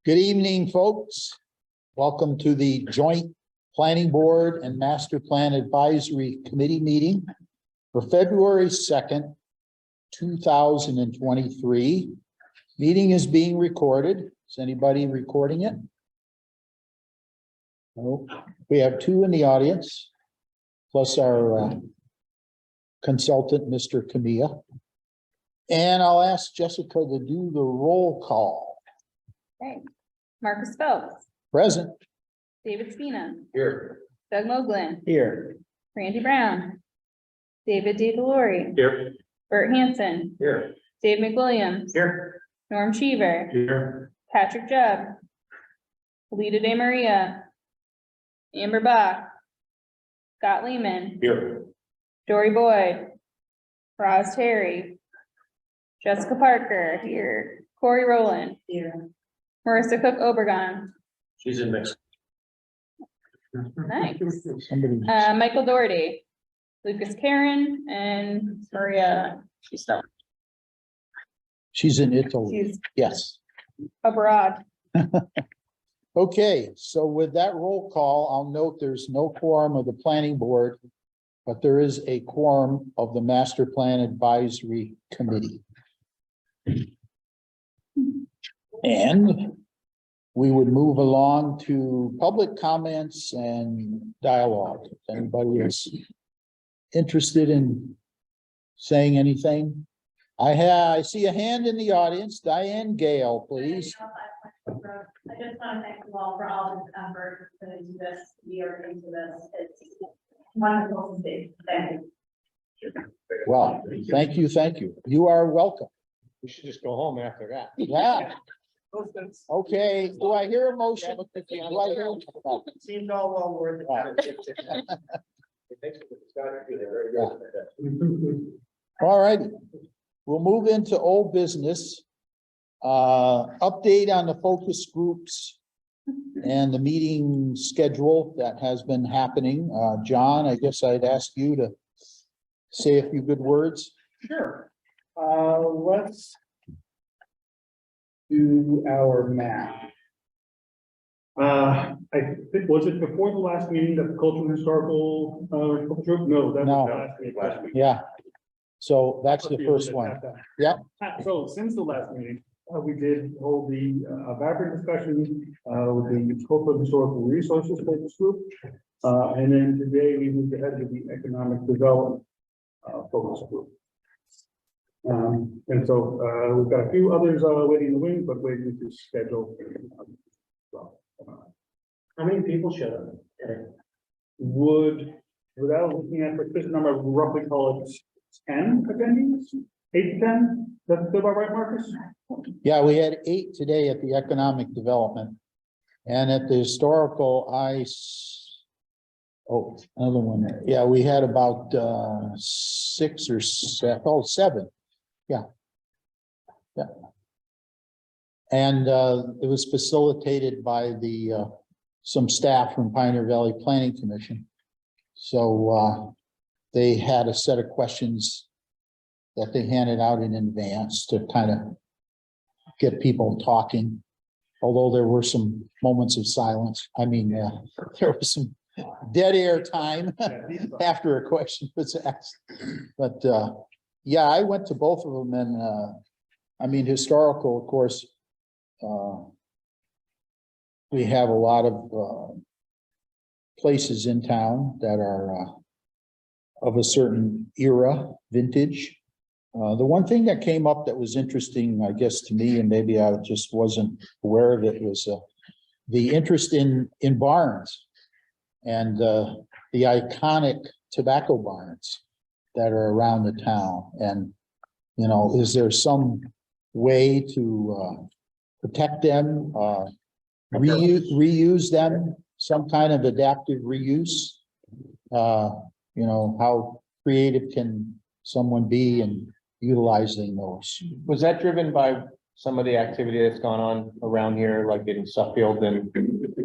Good evening, folks. Welcome to the Joint Planning Board and Master Plan Advisory Committee meeting for February 2nd, 2023. Meeting is being recorded. Is anybody recording it? No. We have two in the audience, plus our consultant, Mr. Camilla. And I'll ask Jessica to do the roll call. Okay. Marcus Phelps, Present. David Spina, Here. Doug Moglen, Here. Randy Brown, David DeLore, Here. Bert Hanson, Here. Dave McWilliams, Here. Norm Cheever, Here. Patrick Jubb, Alita De Maria, Amber Bach, Scott Lehman, Here. Dory Boyd, Roz Terry, Jessica Parker here, Corey Rowland here, Marissa Cook Obregon. She's in Mexico. Nice. Somebody. Michael Doherty, Lucas Karen, and Maria. She's in Italy. She's Yes. abroad. Okay, so with that roll call, I'll note there's no quorum of the planning board, but there is a quorum of the Master Plan Advisory Committee. And we would move along to public comments and dialogue. If anybody is interested in saying anything. I see a hand in the audience. Diane Gale, please. I just want to thank you all for all this effort into this year, into this. It's wonderful to see. Thank you. Well, thank you, thank you. You are welcome. We should just go home after that. Yeah, okay. Do I hear a motion? Do I hear? Seemed all well worth it. All right, we'll move into old business. Update on the focus groups and the meeting schedule that has been happening. John, I guess I'd ask you to say a few good words. Sure. Let's do our math. I think, was it before the last meeting that the cultural and historical, focus group? No, that No. was last week. Yeah. So that's the first one. Yep. So since the last meeting, we did hold the vibrant discussion with the cultural and historical resources focus group. And then today we moved ahead to the economic development focus group. And so we've got a few others waiting in the wing, but waiting to schedule. How many people showed up? Without looking at this number, roughly call it 10 attendees, 8 to 10. That's about right, Marcus? Yeah, we had 8 today at the economic development. And at the historical, another one there. Yeah, we had about 6 or 7. Yeah. Yeah. And it was facilitated by the some staff from Pioneer Valley Planning Commission. So they had a set of questions that they handed out in advance to kind of get people talking. Although there were some moments of silence. I mean, there was some dead air time after a question was asked. But yeah, I went to both of them, and I mean, historical, of course, we have a lot of places in town that are of a certain era, vintage. The one thing that came up that was interesting, I guess, to me, and maybe I just wasn't aware of it, was the interest in barns and the iconic tobacco barns that are around the town. And, you know, is there some way to protect them, reuse them, some kind of adaptive reuse? You know, how creative can someone be in utilizing those? Was that driven by some of the activity that's gone on around here, like in Suffield? And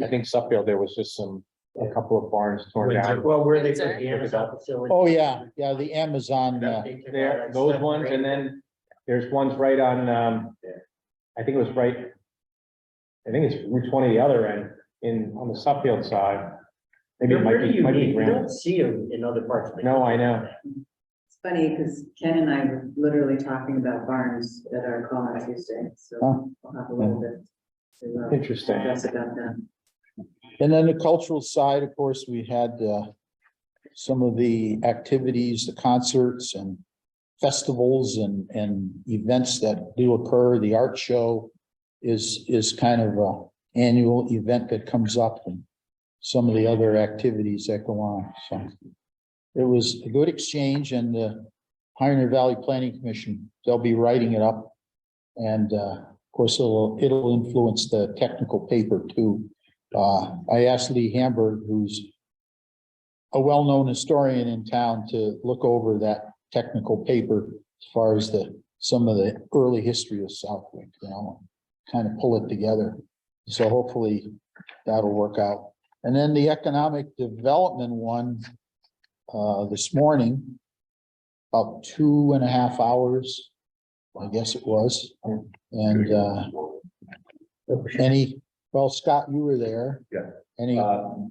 I think Suffield, there was just a couple of barns torn down. Well, where they put the Amazon facility. Oh, yeah, yeah, the Amazon, There, those ones, and then there's ones right on, I think it was right I think it's Route 20 the other end, on the Suffield side. Maybe it They're might pretty be, might be unique. You Grand. don't see them in other parts of the. No, I know. It's funny because Ken and I were literally talking about barns at our call on Tuesday, so Oh. I'll have a little bit to Interesting. address about that. And then the cultural side, of course, we had some of the activities, the concerts and festivals and events that do occur. The art show is kind of a annual event that comes up, and some of the other activities that go on. So it was a good exchange, and the Pioneer Valley Planning Commission, they'll be writing it up. And of course, it'll influence the technical paper too. I asked Lee Hamburg, who's a well-known historian in town, to look over that technical paper as far as some of the early history of Southwick, kind of pull it together. So hopefully that'll work out. And then the economic development one, this morning, about 2.5 hours, I guess it was. And well, Scott, you were there. Yeah.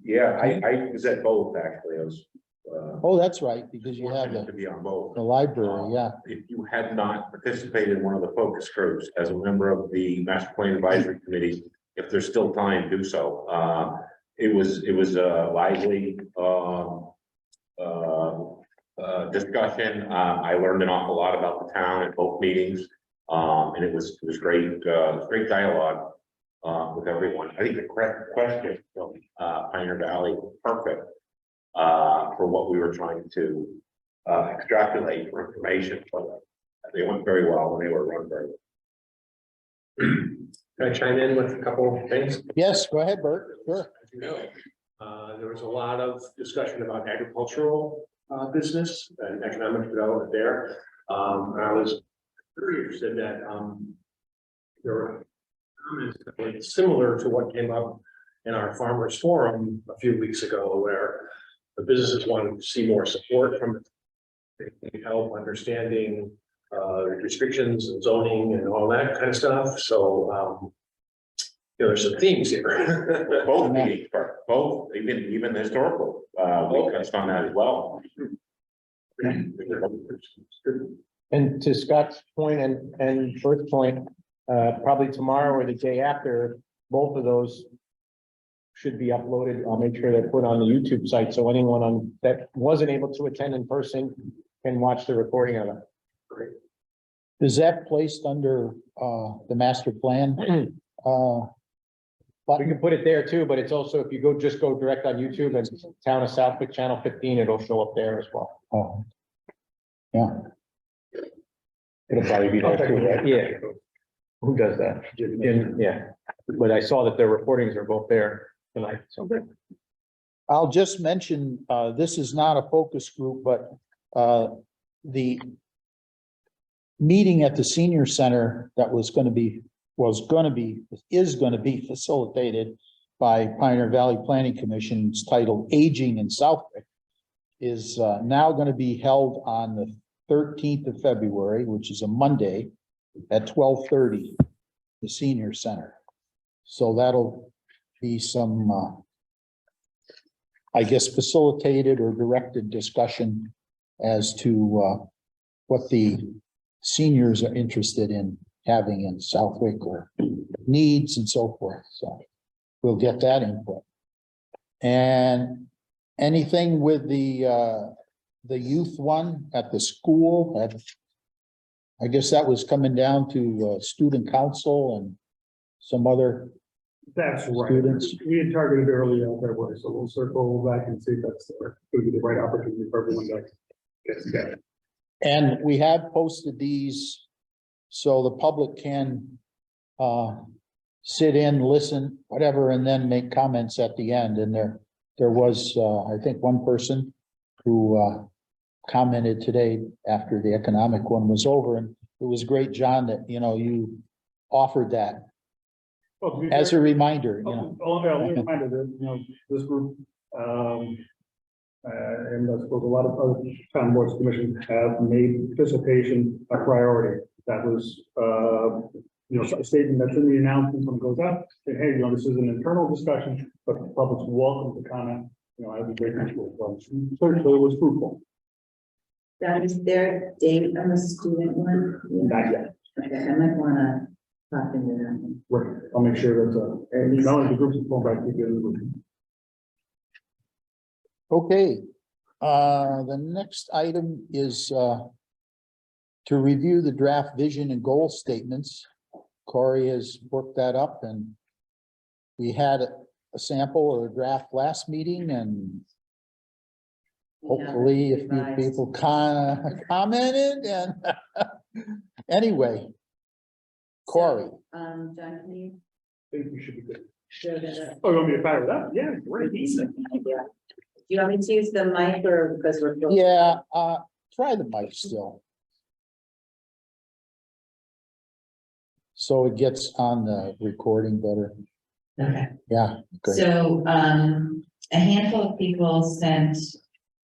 Yeah, I was at both, actually. I was. Oh, that's right, because you have fortunate to be on both. the library, yeah. If you had not participated in one of the focus groups as a member of the Master Plan Advisory Committee, if there's still time, do so. It was a lively discussion. I learned an awful lot about the town at both meetings. And it was great, great dialogue with everyone. I think the correct question from Pioneer Valley, perfect for what we were trying to extrapolate for information. But they went very well and they were run very well. Can I chime in with a couple of things? Yes, go ahead, Bert, sure. As you know, there was a lot of discussion about agricultural business and economic development there. And I was very interested that there were comments that were similar to what came up in our farmers forum a few weeks ago, where the businesses wanted to see more support from it. They need help understanding restrictions and zoning and all that kind of stuff. So there's some themes here. Both meetings, both, even the historical, we touched on that as well. And to Scott's point and Bert's point, probably tomorrow or the day after, both of those should be uploaded. I'll make sure they're put on the YouTube site, so anyone that wasn't able to attend in person can watch the recording of it. Is that placed under the master plan? We can put it there too, but it's also, if you just go direct on YouTube and Town of Southwick Channel 15, it'll show up there as well. Oh, yeah. It'll probably be there too, right? Yeah. Who does that? Yeah, but I saw that the recordings are both there tonight, so. I'll just mention, this is not a focus group, but the meeting at the senior center that is going to be facilitated by Pioneer Valley Planning Commission. It's titled Aging in Southwick, is now going to be held on the 13th of February, which is a Monday at 12:30, the senior center. So that'll be some, I guess, facilitated or directed discussion as to what the seniors are interested in having in Southwick or needs and so forth. So we'll get that input. And anything with the youth one at the school, I guess that was coming down to student council and some other That's right. students. We had targeted early in February, so we'll circle back and see if that's going to be the right opportunity for everyone to get together. And we have posted these so the public can sit in, listen, whatever, and then make comments at the end. And there was, I think, one person who commented today after the economic one was over, and it was great, John, that, you offered that Well, to be as a fair- reminder, I'll reminder that, this group, and I suppose a lot of other town boards, commissions have made participation a priority. That was, a statement that's in the announcement when it goes up, say, hey, this is an internal discussion, but the public's welcome to comment, I'd be grateful. So it was fruitful, That is their date on the student one. not yet. Okay, I might wanna pop into that one. Right, I'll make sure that, Or at least- not only the groups informed, but keep the other group. Okay, the next item is, to review the draft vision and goal statements. Corey has worked that up and we had a sample or a draft last meeting and hopefully a few Revised. people commented and anyway, Corey. John, can you I think we should be good. show that up? Oh, you want me to fire it up? Yeah, great. Yeah. Do you want me to use the mic or because we're? Yeah, try the mic still. So it gets on the recording better. Okay, Yeah, great. so, a handful of people sent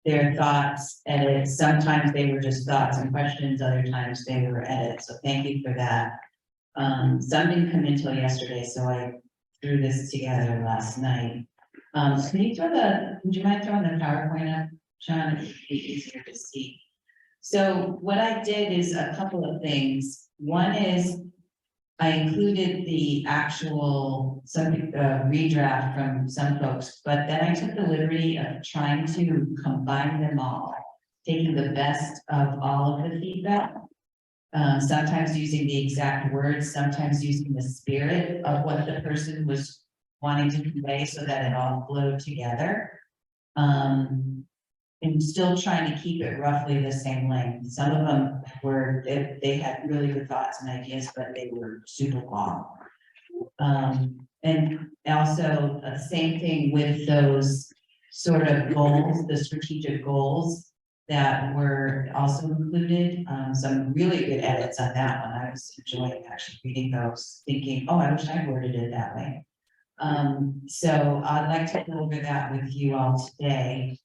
their thoughts, edits. Sometimes they were just thoughts and questions, other times they were edits, so thank you for that. Some didn't come in till yesterday, so I threw this together last night. Would you mind throwing the PowerPoint up, John? It'd be easier to see. So what I did is a couple of things. One is I included the actual redraft from some folks, but then I took the liberty of trying to combine them all, taking the best of all of the feedback. Sometimes using the exact words, sometimes using the spirit of what the person was wanting to convey so that it all flowed together. And still trying to keep it roughly the same length. Some of them were, they had really good thoughts and ideas, but they were super long. And also, same thing with those sort of goals, the strategic goals that were also included. Some really good edits on that one. I was enjoying actually reading those, thinking, oh, I wish I worded it that way. So I'd like to go over that with you all today.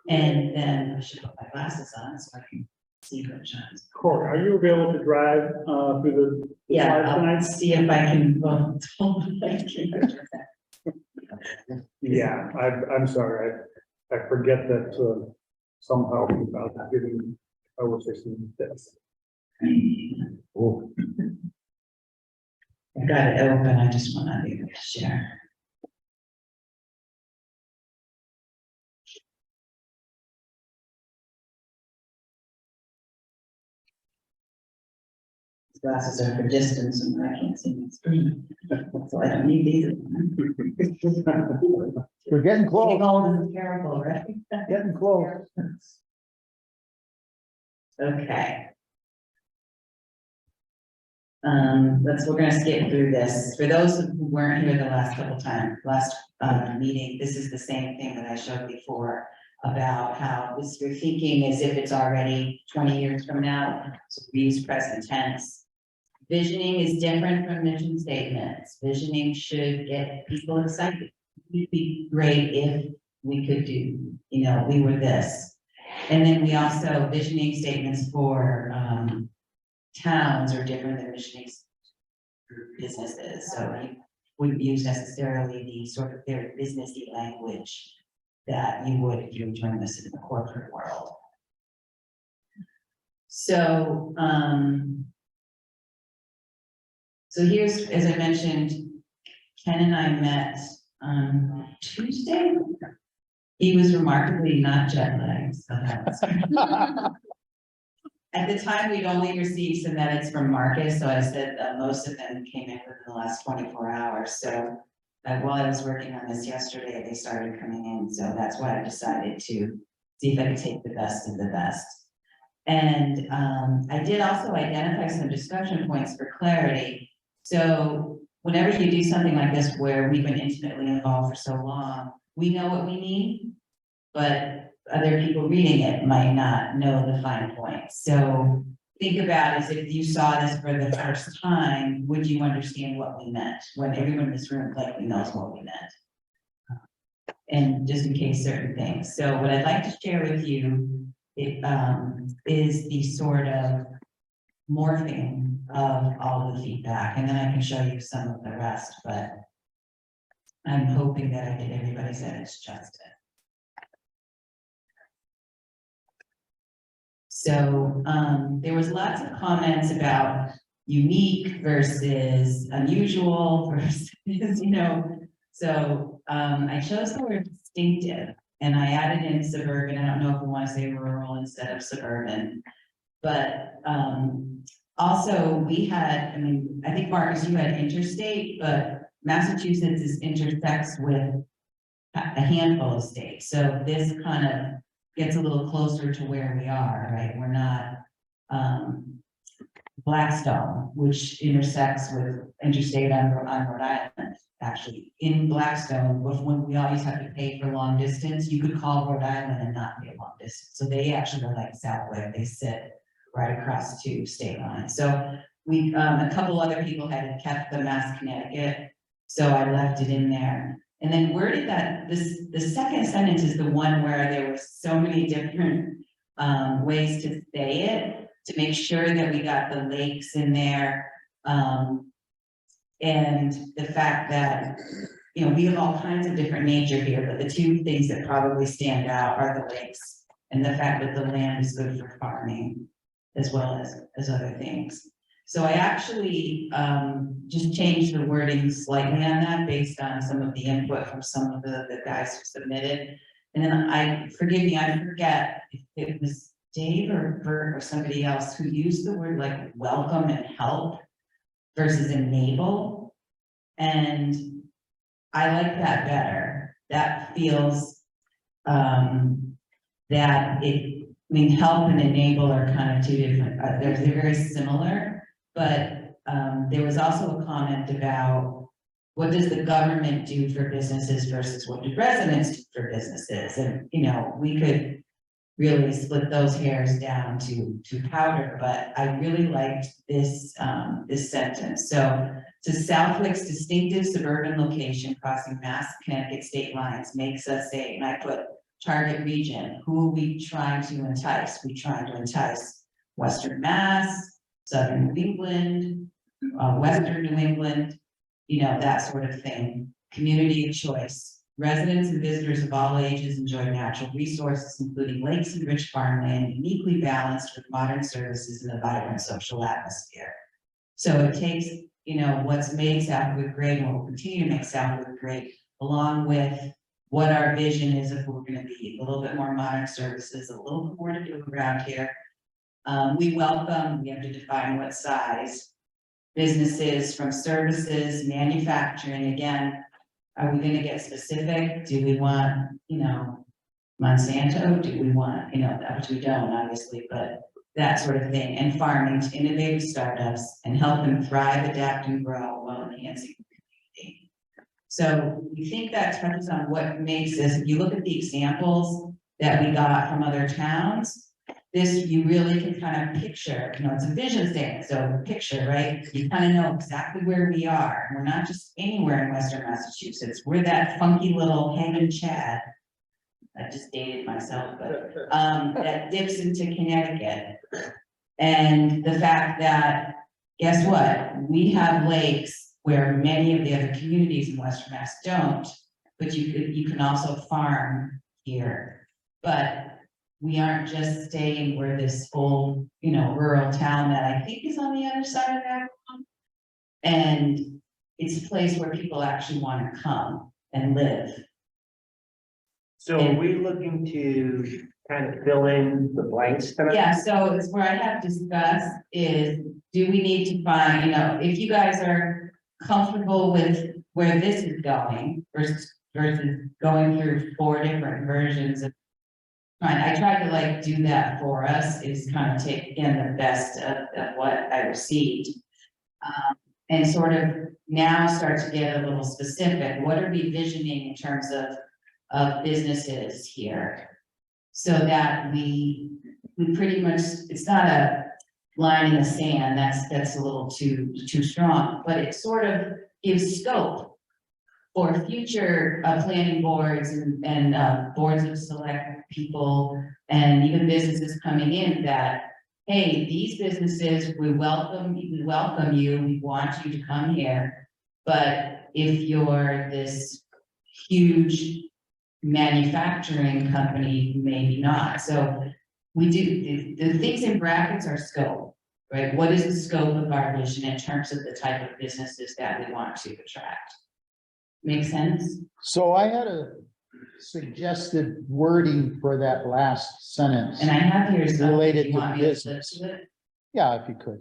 And then I should put my glasses on so I can see what John's. Corey, are you available to drive through the Yeah, slides I'll tonight? see if I can, well, Yeah, I'm sorry, I forget that somehow about giving our system this. Oh, I've got it open, I just want to be able to share. These glasses are for distance and I can't see my screen, so I don't need these. we're getting Getting close, old is terrible, right? getting close. Okay. We're gonna skip through this. For those who weren't here the last couple times, meeting, this is the same thing that I showed before about how this, you're thinking as if it's already 20 years from now, so we use present tense. Visioning is different from mission statements. Visioning should get people excited. It'd be great if we could do, we were this. And then we also, visioning statements for towns are different than visioning businesses, so you wouldn't use necessarily the sort of very businessy language that you would if you were doing this in the corporate world. So, so here's, as I mentioned, Ken and I met on Tuesday. He was remarkably not jet lagged, so that's. At the time, we'd only received some edits from Marcus, so I said that most of them came in within the last 24 hours. So while I was working on this yesterday, they started coming in. So that's why I decided to see if I could take the best of the best. And I did also identify some discussion points for clarity. So whenever you do something like this, where we've been intimately involved for so long, we know what we need, but other people reading it might not know the fine points. So think about as if you saw this for the first time, would you understand what we meant? When everyone in this room likely knows what we meant. And just in case certain things. So what I'd like to share with you is the sort of morphing of all the feedback, and then I can show you some of the rest, but I'm hoping that I did everybody's edits justice. So, there was lots of comments about unique versus unusual versus, so, I chose the word distinctive and I added in suburban. I don't know if we want to say rural instead of suburban. But, also we had, I think Marcus, you had interstate, but Massachusetts intersects with a handful of states. So this kind of gets a little closer to where we are, right? We're not, Blackstone, which intersects with interstate on Rhode Island. Actually, in Blackstone, when we always have to pay for long distance, you could call Rhode Island and not pay long distance. So they actually are like Southwick, they sit right across the two state lines. So we, a couple other people had kept the Mass Connecticut, so I left it in there. And then where did that, the second sentence is the one where there were so many different ways to say it, to make sure that we got the lakes in there. And the fact that, we have all kinds of different nature here, but the two things that probably stand out are the lakes and the fact that the land is good for farming as well as other things. So I actually just changed the wording slightly on that based on some of the input from some of the guys who submitted. And then forgive me, I forget if it was Dave or Bert or somebody else who used the word like welcome and help versus enable. And I like that better. That feels that help and enable are kind of two different, they're very similar, but there was also a comment about what does the government do for businesses versus what do residents do for businesses? And, we could really split those hairs down to powder, but I really liked this, this sentence. So, to Southwick's distinctive suburban location crossing Mass Connecticut state lines makes us and I put target region, who are we trying to entice? We're trying to entice Western Mass, Southern New England, Western New England, that sort of thing. Community of choice. Residents and visitors of all ages enjoy natural resources, including lakes and rich farmland, uniquely balanced with modern services and a vibrant social atmosphere. So it takes, what's made Southwick great and what will continue to make Southwick great, along with what our vision is if we're going to be a little bit more modern services, a little bit more to do around here. We have to define what size. Businesses from services, manufacturing, again, are we going to get specific? Do we want, Monsanto? Do we want, which we don't obviously, but that sort of thing. And farming to innovative startups and help them thrive, adapt, and grow while enhancing the community. So we think that touches on what makes this, if you look at the examples that we got from other towns, this you really can kind of picture, it's a vision statement, so picture, right? You kind of know exactly where we are. We're not just anywhere in Western Massachusetts. We're that funky little hanging Chad. I just dated myself, but that dips into Connecticut. And the fact that, guess what? We have lakes where many of the other communities in Western Mass don't, but you can also farm here. But we aren't just staying where this old, rural town that I think is on the other side of that. And it's a place where people actually want to come and live. So are we looking to kind of fill in the blanks tonight? Yeah, so it's where I have discussed is, do we need to find, if you guys are comfortable with where this is going versus going through 4 different versions of. I tried to do that for us, is kind of take in the best of what I received. And sort of now start to get a little specific. What are we visioning in terms of businesses here? So that we pretty much, it's not a line in the sand, that's a little too strong, but it sort of gives scope for future planning boards and boards of select people and even businesses coming in that hey, these businesses, we welcome you, we want you to come here. But if you're this huge manufacturing company, maybe not. So we do, the things in brackets are scope, right? What is the scope of our vision in terms of the type of businesses that we want to attract? Make sense? So I had a suggested wording for that last sentence. And I have here something, Related do you to want me to flip business. to it? Yeah, if you could.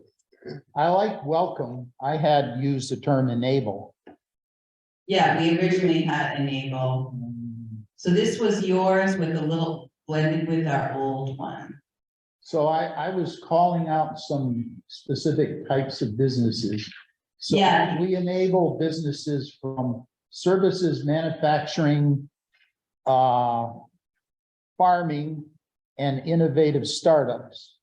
I like welcome. I had used the term enable. Yeah, we originally had enable. So this was yours with a little blended with our old one. So I was calling out some specific types of businesses. So Yeah. we enable businesses from services, manufacturing, farming, and innovative startups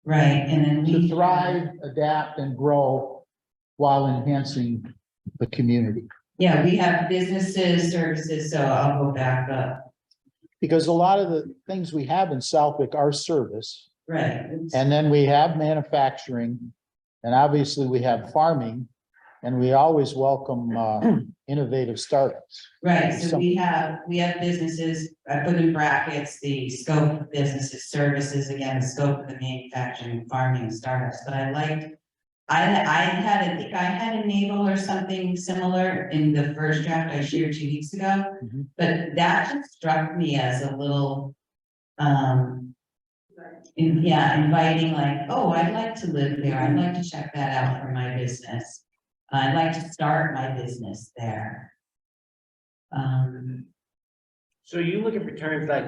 Right, and then to we. thrive, adapt, and grow while enhancing the community. Yeah, we have businesses, services, so I'll go back up. Because a lot of the things we have in Southwick are service, Right. and then we have manufacturing, and obviously we have farming, and we always welcome innovative startups. Right, so we have businesses, I put in brackets, the scope of businesses, services, again, the scope of the manufacturing, farming, startups, but I liked. I think I had enable or something similar in the first draft I shared 2 weeks ago, Mhm. but that just struck me as a little. Inviting, like, oh, I'd like to live there, I'd like to check that out for my business. I'd like to start my business there. So you looking for terms like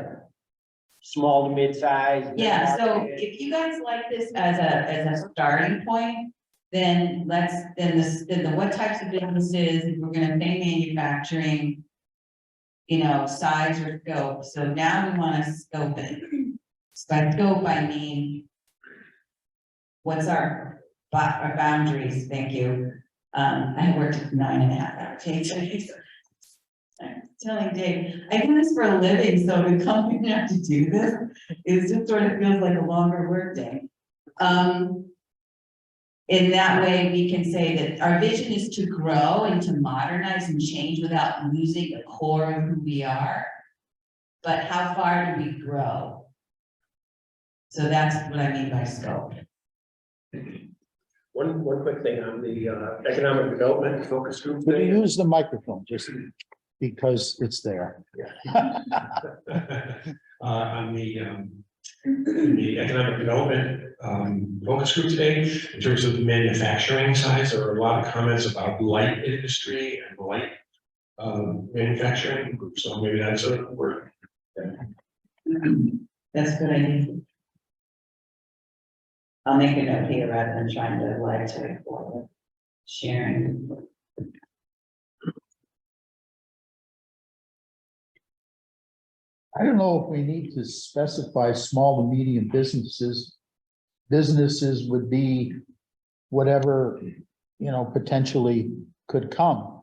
small to mid-size? Yeah, so mid-market? if you guys like this as a starting point, then then what types of businesses, if we're gonna say manufacturing. Size or scope, so now we wanna scope it. By scope, I mean. What's our boundaries, thank you. I have worked 9.5 hour days. I'm telling Dave, I do this for a living, so to come here and have to do this, it just sort of feels like a longer workday. In that way, we can say that our vision is to grow and to modernize and change without losing the core of who we are. But how far do we grow? So that's what I mean by scope. One quick thing on the economic development focus group Would you thing. use the microphone just because it's there? On the economic development focus group today, in terms of the manufacturing side, there are a lot of comments about light industry and light manufacturing, so maybe that's a word. That's a good idea. I'll make a note here rather than trying to like to forward sharing. I don't know if we need to specify small to medium businesses. Businesses would be whatever, potentially could come.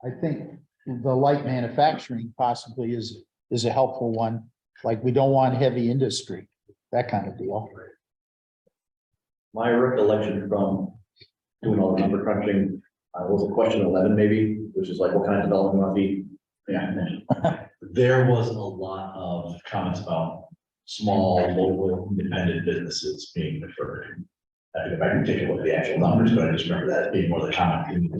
I think the light manufacturing possibly is a helpful one. Like, we don't want heavy industry, that kind of deal. My recollection from doing all the number crunching, was a question 11 maybe, which is like, what kind of development might be? Yeah. There was a lot of comments about small, local, independent businesses being referred. I think if I can take a look at the actual numbers, but I just remember that being more of the comment.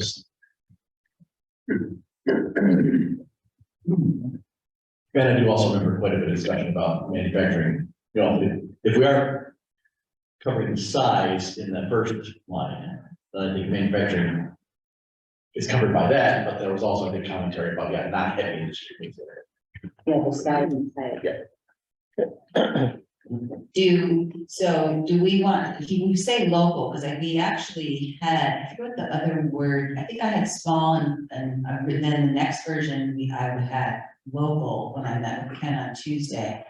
And I do also remember quite a bit of discussion about manufacturing, if we are covering size in the first line, then I think manufacturing is covered by that, but there was also a big commentary about, not heavy industry. Yeah, the size and size. Do we want, can we say local, because we actually had, I forget the other word, I think I had small and then the next version, I would had local when I met with Ken on Tuesday.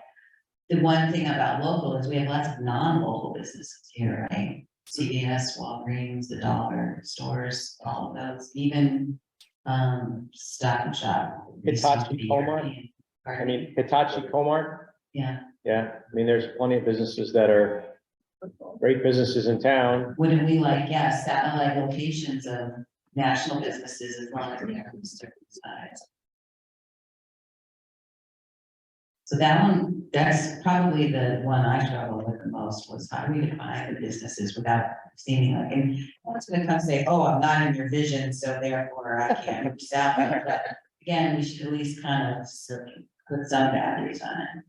The one thing about local is we have lots of non-local businesses here, right? CVS, Walgreens, the dollar stores, all of those, even Stop and Shop. Hitachi Comart? Hitachi Comart? Yeah. Yeah, there's plenty of businesses that are great businesses in town. Wouldn't we like, yeah, satellite locations of national businesses as long as they're of a certain size? So that one, that's probably the one I struggle with the most, was how do we define the businesses without seeming like, and one's gonna come say, oh, I'm not in your vision, so therefore I can't reach out. But again, we should at least kind of put some boundaries on it.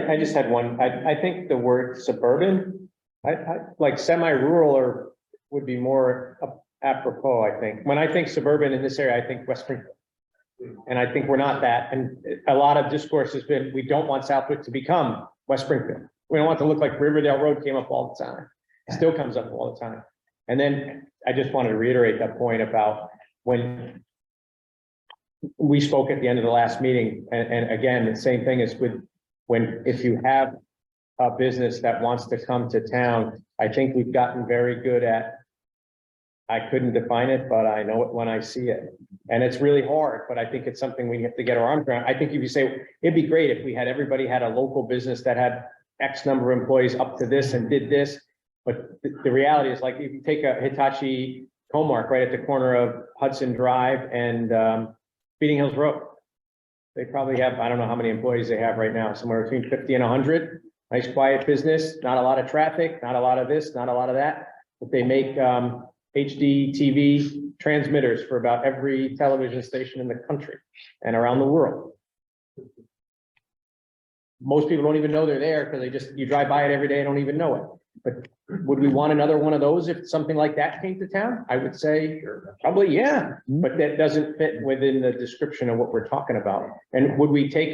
I just had one, I think the word suburban, I like semi-rural or would be more apropos, I think. When I think suburban in this area, I think West Springfield. And I think we're not that, and a lot of discourse has been, we don't want Southwick to become West Springfield. We don't want it to look like Riverdale Road came up all the time, it still comes up all the time. And then I just wanted to reiterate that point about when we spoke at the end of the last meeting, and again, the same thing is with when, if you have a business that wants to come to town, I think we've gotten very good at, I couldn't define it, but I know it when I see it. And it's really hard, but I think it's something we have to get our arms around. I think if you say, it'd be great if we had, everybody had a local business that had X number of employees up to this and did this. But the reality is, like, if you take a Hitachi Comark right at the corner of Hudson Drive and Beating Hills Road. They probably have, I don't know how many employees they have right now, somewhere between 50 and 100. Nice quiet business, not a lot of traffic, not a lot of this, not a lot of that. But they make HD TV transmitters for about every television station in the country and around the world. Most people don't even know they're there because they just, you drive by it every day and don't even know it. But would we want another one of those if something like that came to town? I would say probably, yeah, but that doesn't fit within the description of what we're talking about. And would we take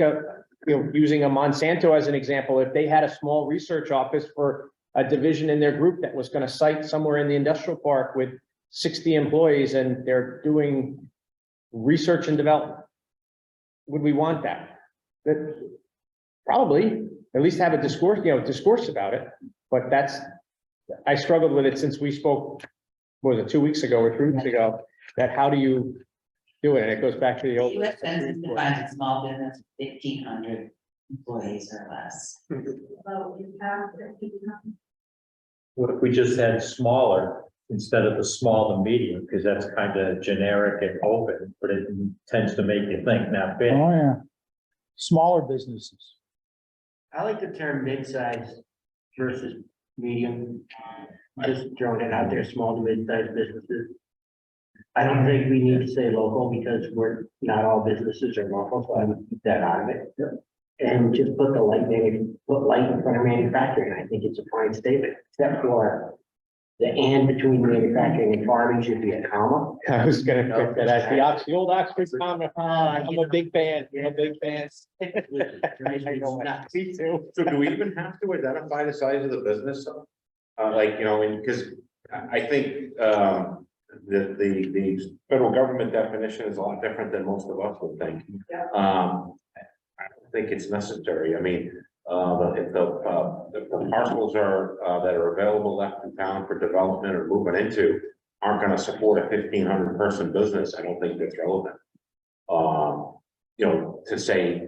using a Monsanto as an example, if they had a small research office for a division in their group that was going to site somewhere in the industrial park with 60 employees and they're doing research and development. Would we want that? That probably at least have a discourse about it. But I struggled with it since we spoke, what was it, 2 weeks ago or 3 weeks ago, that how do you do it? And it goes back to the old. U.S. Census defines a small business 1,500 employees or less. So you have 1,500. What if we just had smaller instead of the small to medium, because that's kind of generic and open, but it tends to make you think not big. Oh, yeah. Smaller businesses. I like the term mid-size versus medium. Just throwing it out there, small to mid-sized businesses. I don't think we need to say local because not all businesses are local, so I would keep that out of it. And just put light in front of manufacturing. I think it's a fine statement, except for the and between manufacturing and farming should be a comma. I was gonna put that as the old Oxford comma. I'm a big fan. I'm a big fan. I know, me too. So do we even have to identify the size of the business? Because I think the federal government definition is a lot different than most of us would think. Yeah. I don't think it's necessary. I mean, if the parcels that are available left in town for development or moving into aren't going to support a 1,500 person business, I don't think that's relevant. To say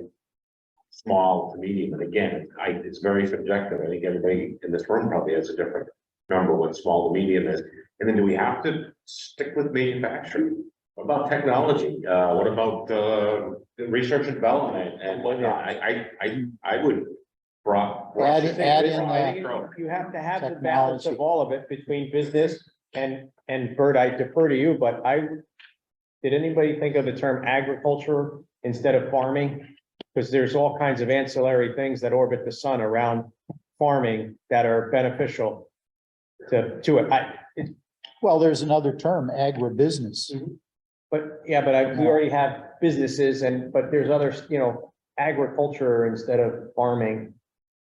small to medium, and again, it's very subjective. I think everybody in this room probably has a different number what small to medium is. And then do we have to stick with manufacturing? What about technology? What about research and development? And whatnot? I would Add in, You have to have the balance of all of it between business and Bert, I defer to you, but did anybody think of the term agriculture instead of farming? Because there's all kinds of ancillary things that orbit the sun around farming that are beneficial to it. well, there's another term, agribusiness. But we already have businesses but there's others, agriculture instead of farming.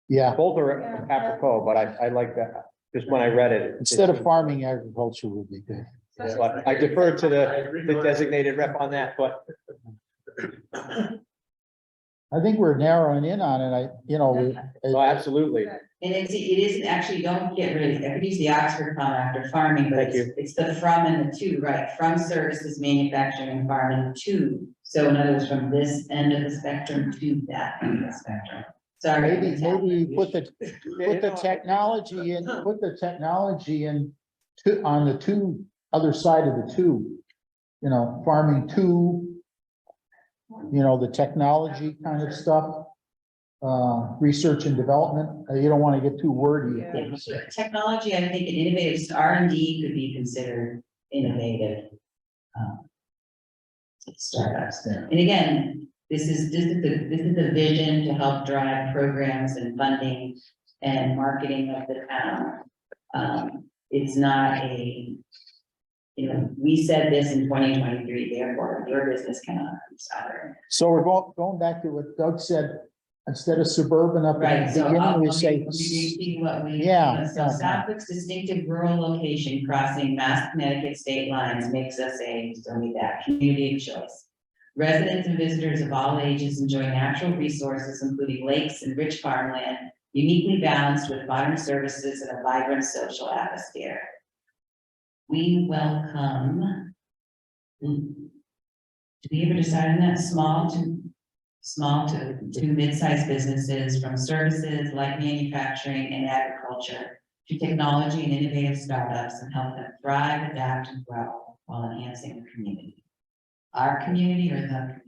Yeah, Both are apropos, but I like that. Just when I read it. instead of farming, agriculture would be good. But I defer to the designated rep on that, but I think we're narrowing in on it. absolutely. And it isn't actually, don't get rid of it. I could use the Oxford comma after farming, but Thank you. it's the from and the to, right? From services, manufacturing and farming to. So in other words, from this end of the spectrum to that end of the spectrum. Sorry. maybe you put the technology in, on the two, other side of the two. You know, farming two, you know, the technology kind of stuff. Research and development, you don't want to get too wordy. Technology, I think, and innovative, R&D could be considered innovative. Startups, and again, this is the vision to help drive programs and funding and marketing of the town. It's not a, you know, we said this in 2023, therefore your business cannot be sovereign. So we're going back to what Doug said, instead of suburban up Right, at the so beginning, I'll we say. repeat what we. Yeah. So Southwick's distinctive rural location crossing Mass Connecticut state lines makes us a, so need that, community of choice. Residents and visitors of all ages enjoy natural resources, including lakes and rich farmland, uniquely balanced with modern services and a vibrant social atmosphere. We welcome. Did we ever decide on that? Small to mid-sized businesses, from services like manufacturing and agriculture to technology and innovative startups, and help them thrive, adapt, and grow while enhancing the community. Our community or the.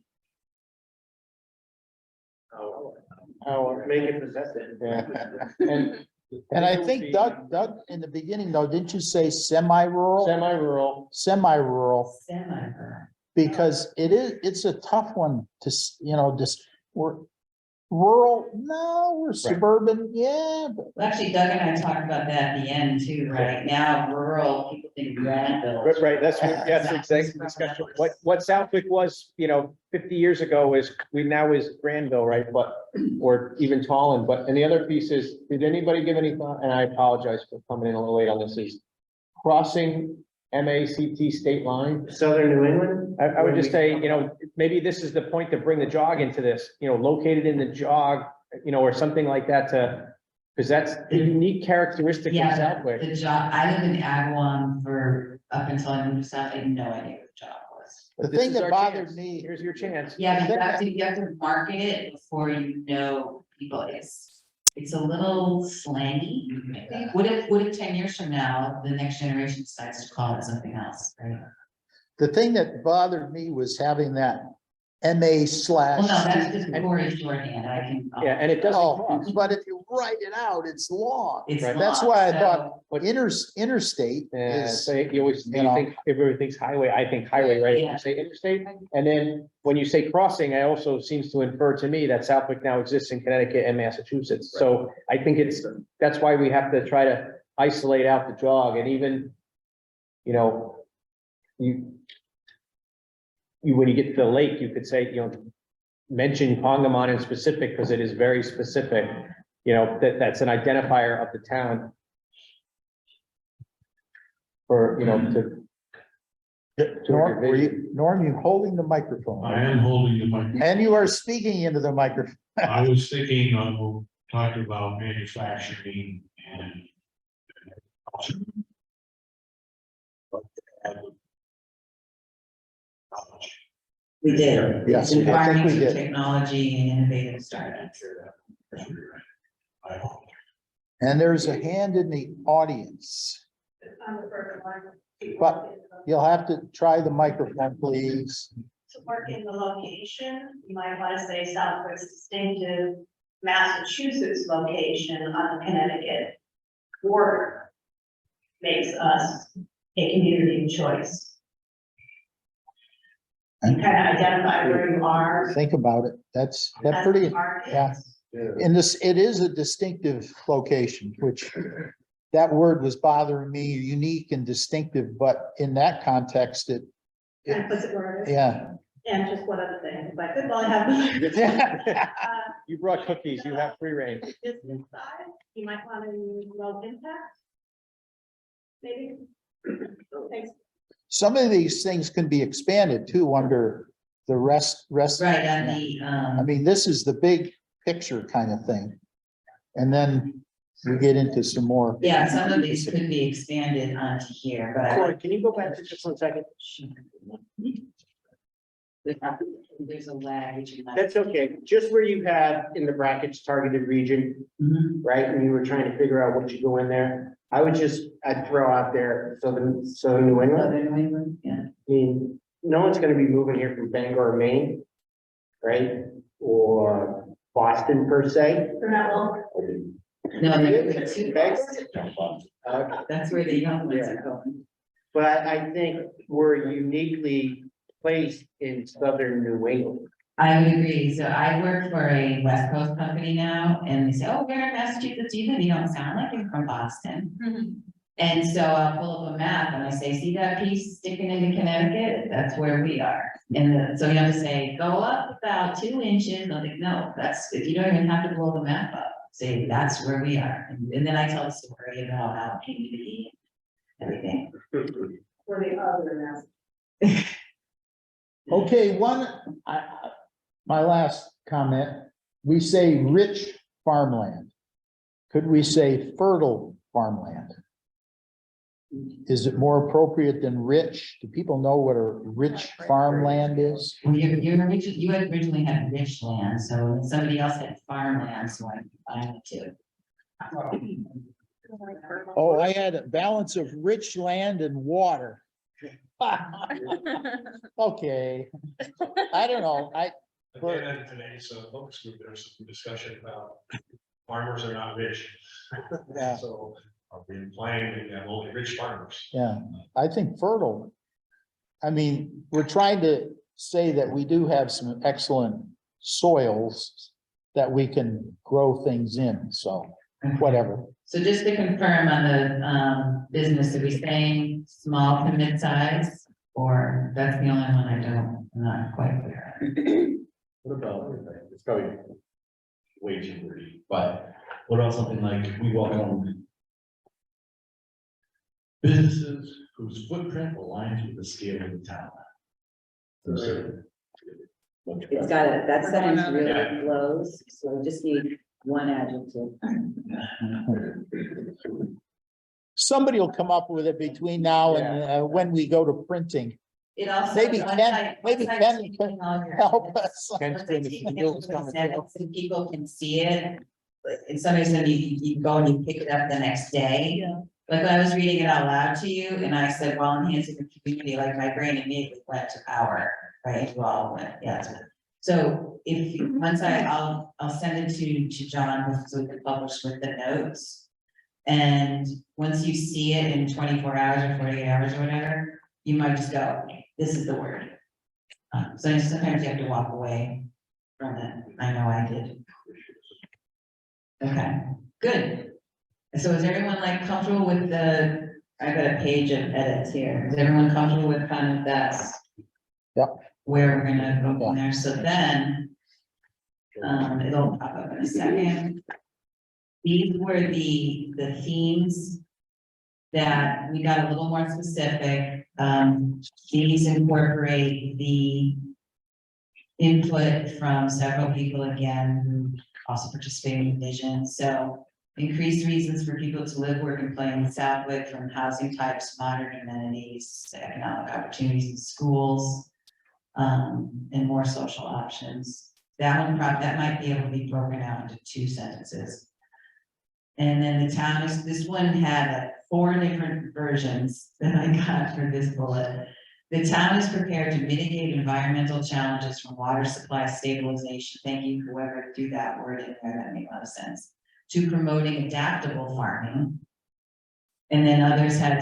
Oh, make it possessive. Yeah. And I think Doug, in the beginning though, didn't you say semi-rural? Semi-rural. Semi-rural, Semi-rural. because it's a tough one to, you know, just, we're rural, no, we're suburban, yeah, but. Well, actually, Doug and I talked about that at the end too, right? Now, rural, people think Granville. Right, that's exactly the discussion. What Southwick was, you know, 50 years ago is Granville, right? But, or even Tallinn, but, and the other piece is, did anybody give any thought, and I apologize for coming in a little late on this, is crossing MACT state line? Southern New England? I would just say, you know, maybe this is the point to bring the jog into this, you know, located in the jog, you know, or something like that to, because that's the unique characteristic of Yeah, Southwick. the job, I lived in Agawam for up until I moved to South, I had no idea what the job was. The This thing is that our bothered chance. me, Here's your chance. Yeah, but you have to market it before you know people, it's a little slangy. I think. What if 10 years from now, the next generation decides to call it something else, right? the thing that bothered me was having that MA Well, slash. no, that's just Corey's shorthand, I can. Yeah, and it doesn't Oh, cross. but if you write it out, it's long. It's Right. That's long, why I so- thought interstate Yeah, is, so you always, you know. think, everybody thinks highway, I think highway, right? When Yeah. you say interstate, and then when you say crossing, I also seems to infer to me that Southwick now exists in Connecticut and Massachusetts. So I think that's why we have to try to isolate out the jog, and even, you know, when you get to the lake, you could say, you know, mention Congamon in specific, because it is very specific, you know, that's an identifier of the town. For, you know, Norm, you holding the microphone. I am holding the mic. And you are speaking into the microphone. I was thinking, we'll talk about manufacturing and. We did. Yes, It's I think we farming, did. technology and innovative startups. I hope. And there's a hand in the audience, On the first one. but you'll have to try the microphone, please. To work in the location, you might want to say Southwick's distinctive Massachusetts location on the Connecticut border makes us a community of choice. You kind of identify where you are. Think about it. That's as pretty, the market. yeah. In this, it is a distinctive location, which that word was bothering me, unique and distinctive, but in that context, And puts it where it is. yeah. And just one other thing, if I could, while I have. You brought cookies, you have free reign. Business side, you might want to use low impact. Maybe. Thanks. Some of these things can be expanded too under the rest. Right, on the, I mean, this is the big picture kind of thing. And then we get into some more. yeah, some of these could be expanded onto here, but I. Corey, can you go back to just 1 second? There's a lag between that. That's okay, just where you have in the brackets targeted region, Mhm. right, and you were trying to figure out what should go in there. I'd throw out there, Southern New England. Southern New England, yeah. I mean, no one's gonna be moving here from Bangor, Maine, right? Or Boston per se. They're not local. No, they're two Bangor? bags. Uh, That's where the young ones are going. But I think we're uniquely placed in Southern New England. I would agree. So I work for a West Coast company now, and they say, oh, we're in Massachusetts, even you don't sound like you're from Boston. And so I'll pull up a map and I say, see that piece sticking into Connecticut? That's where we are. And so you have to say, go up about 2 inches. I'm like, no, that's, if you don't even have to blow the map up, say, that's where we are. And then I tell the story about how it came to be, everything. For the other mass. Okay, my last comment, we say rich farmland. Could we say fertile farmland? Is it more appropriate than rich? Do people know what a rich farmland is? Well, you had originally had rich land, so somebody else had farmland, so I combined the two. Oh, I had a balance of rich land and water. Okay, I don't know, Again, at today's focus group, there's some discussion about farmers are not rich. Yeah. So are we implying that you have only rich farmers? yeah, I think fertile. I mean, we're trying to say that we do have some excellent soils that we can grow things in, so whatever. So just to confirm on the business, are we saying small to mid-size? Or that's the only one I'm not quite clear on. What about, it's probably way too wordy, but what about something like we welcome businesses whose footprint aligns with the scale of the town? It's got it, that sentence really Yeah. flows, so we just need one adjective. Somebody will come up with it between now and when we go to printing. It also. Maybe once Ken- I- maybe once I Ken take can all your help edits, us. Ken's once I doing the take skills all those coming through. edits and people can see it. And somebody said you go and you pick it up the next day. Like when I was reading it out loud to you and I said, well, enhancing the community, like my brain immediately went to power, right? Well, yeah. So if, once I'll send it to John, so we can publish with the notes. And once you see it in 24 hours or 48 hours or whatever, you might just go, this is the word. So sometimes you have to walk away from it. I know I did. Okay, good. So is everyone like comfortable with I got a page of edits here. Is everyone comfortable with kind of that's Yep. where we're gonna go from there? So then, it'll pop up in a second. These were the themes that we got a little more specific. These incorporate the input from several people again, who also participate in the vision. So increased reasons for people to live, work, and play in Southwick, from housing types, modern amenities, to economic opportunities in schools, and more social options. That might be able to be broken out into 2 sentences. And then the town this one had like 4 different versions that I got for this bullet. The town is prepared to mitigate environmental challenges from water supply stabilization. Thank you, whoever threw that word in there, that made a lot of sense. To promoting adaptable farming. And then others had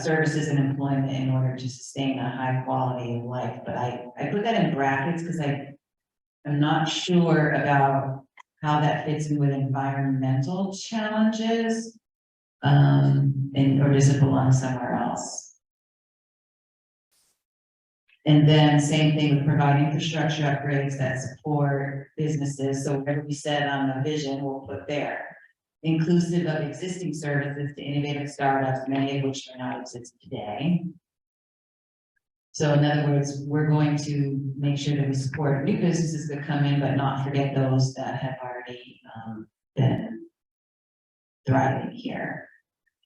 services and employment in order to sustain a high quality of life. But I put that in brackets because I'm not sure about how that fits in with environmental challenges. Or does it belong somewhere else? And then same thing with providing infrastructure upgrades that support businesses. So whatever we said on the vision, we'll put there. Inclusive of existing services to innovative startups, many of which do not exist today. So in other words, we're going to make sure that we support new businesses that come in, but not forget those that have already been thriving here.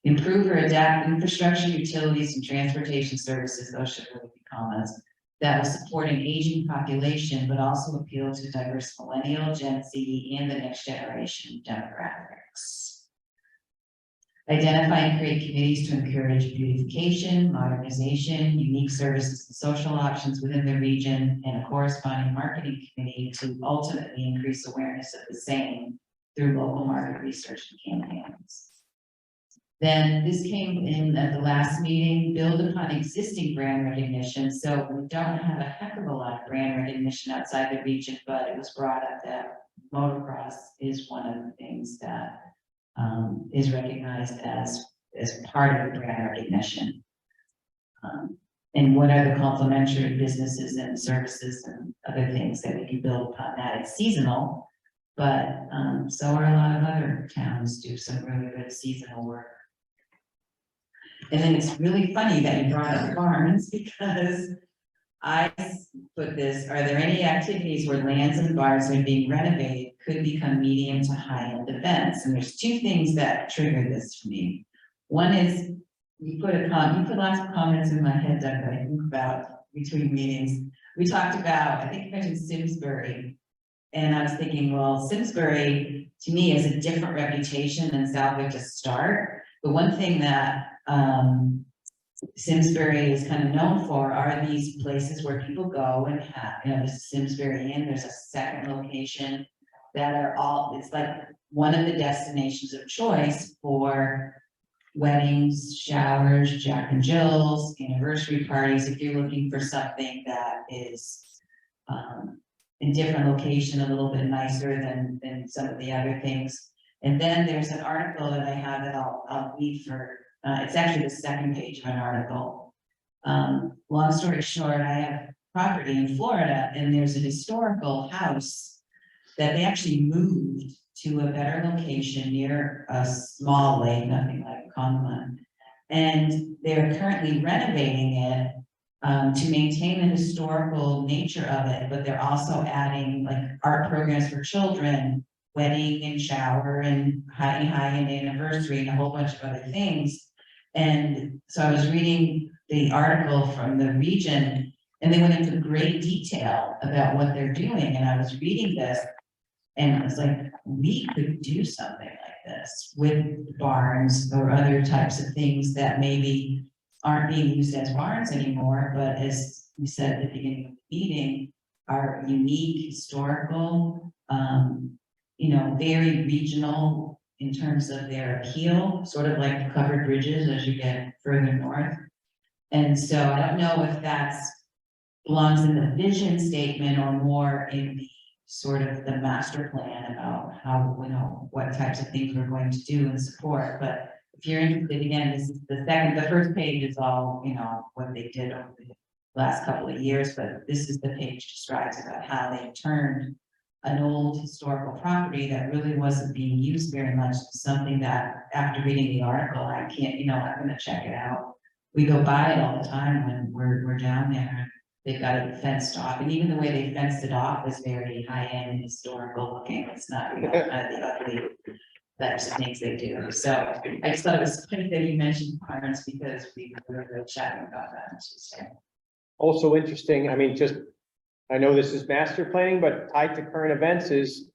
Improve or adapt infrastructure, utilities, and transportation services. Those should really be commas that will support an aging population, but also appeal to diverse millennial, Gen Z, and the next generation demographics. Identify and create committees to encourage beautification, modernization, unique services and social options within the region, and a corresponding marketing committee to ultimately increase awareness of the same through local market research and campaigns. Then this came in at the last meeting, build upon existing brand recognition. So we don't have a heck of a lot of brand recognition outside the region, but it was brought up that motocross is one of the things that is recognized as part of the brand recognition. And what are the complementary businesses and services and other things that we can build upon that? It's seasonal, but so are a lot of other towns do some really good seasonal work. And then it's really funny that you brought up barns, because I put this, are there any activities where lands and barns that are being renovated could become medium to high-end events? And there's two things that trigger this for me. One is, you put lots of comments in my head, Doug, that I think about between meetings. We talked about, I think you mentioned Simsbury. And I was thinking, well, Simsbury, to me, has a different reputation than Southwick to start. The one thing that Simsbury is kind of known for are these places where people go and have, there's Simsbury Inn, there's a second location that are all, it's like one of the destinations of choice for weddings, showers, Jack and Jill's, anniversary parties, if you're looking for something that is in different location, a little bit nicer than some of the other things. And then there's an article that I have that I'll read for, it's actually the second page of an article. Long story short, I have property in Florida, and there's a historical house that they actually moved to a better location near a small lake, nothing like Conklin. And they're currently renovating it to maintain the historical nature of it, but they're also adding like art programs for children, wedding and shower and high-end anniversary and a whole bunch of other things. And so I was reading the article from the region, and they went into great detail about what they're doing. And I was reading this, and I was like, we could do something like this with barns or other types of things that maybe aren't being used as barns anymore, but as we said at the beginning of the meeting, are unique, historical, very regional in terms of their appeal, sort of like covered bridges as you get further north. And so I don't know if that's belongs in the vision statement or more in the sort of the master plan about how, what types of things we're going to do and support. But if you're interested, again, this is the first page is all, what they did over the last couple of years, but this is the page describes about how they turned an old historical property that really wasn't being used very much to something that, after reading the article, I can't, I'm gonna check it out. We go by it all the time when we're down there. They've got it fenced off, and even the way they fenced it off is very high-end historical looking. It's not, kind of the ugly types of things they do. So I just thought it was funny that you mentioned barns, because we were really chatting about that on Tuesday. Also interesting, I know this is master planning, but tied to current events is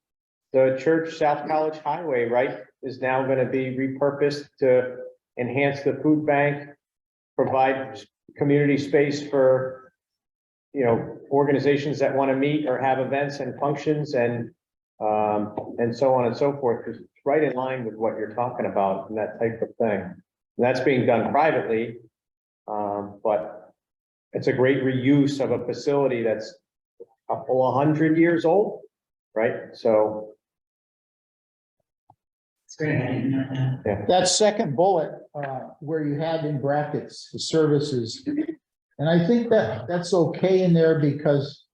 the Church South College Highway, right, is now going to be repurposed to enhance the food bank, provide community space for, organizations that want to meet or have events and functions and so on and so forth. It's right in line with what you're talking about and that type of thing. And that's being done privately, but it's a great reuse of a facility that's a couple 100 years old, right? So. It's great, I didn't know that. Yeah. That second bullet, where you have in brackets, the services. And I think that's okay in there because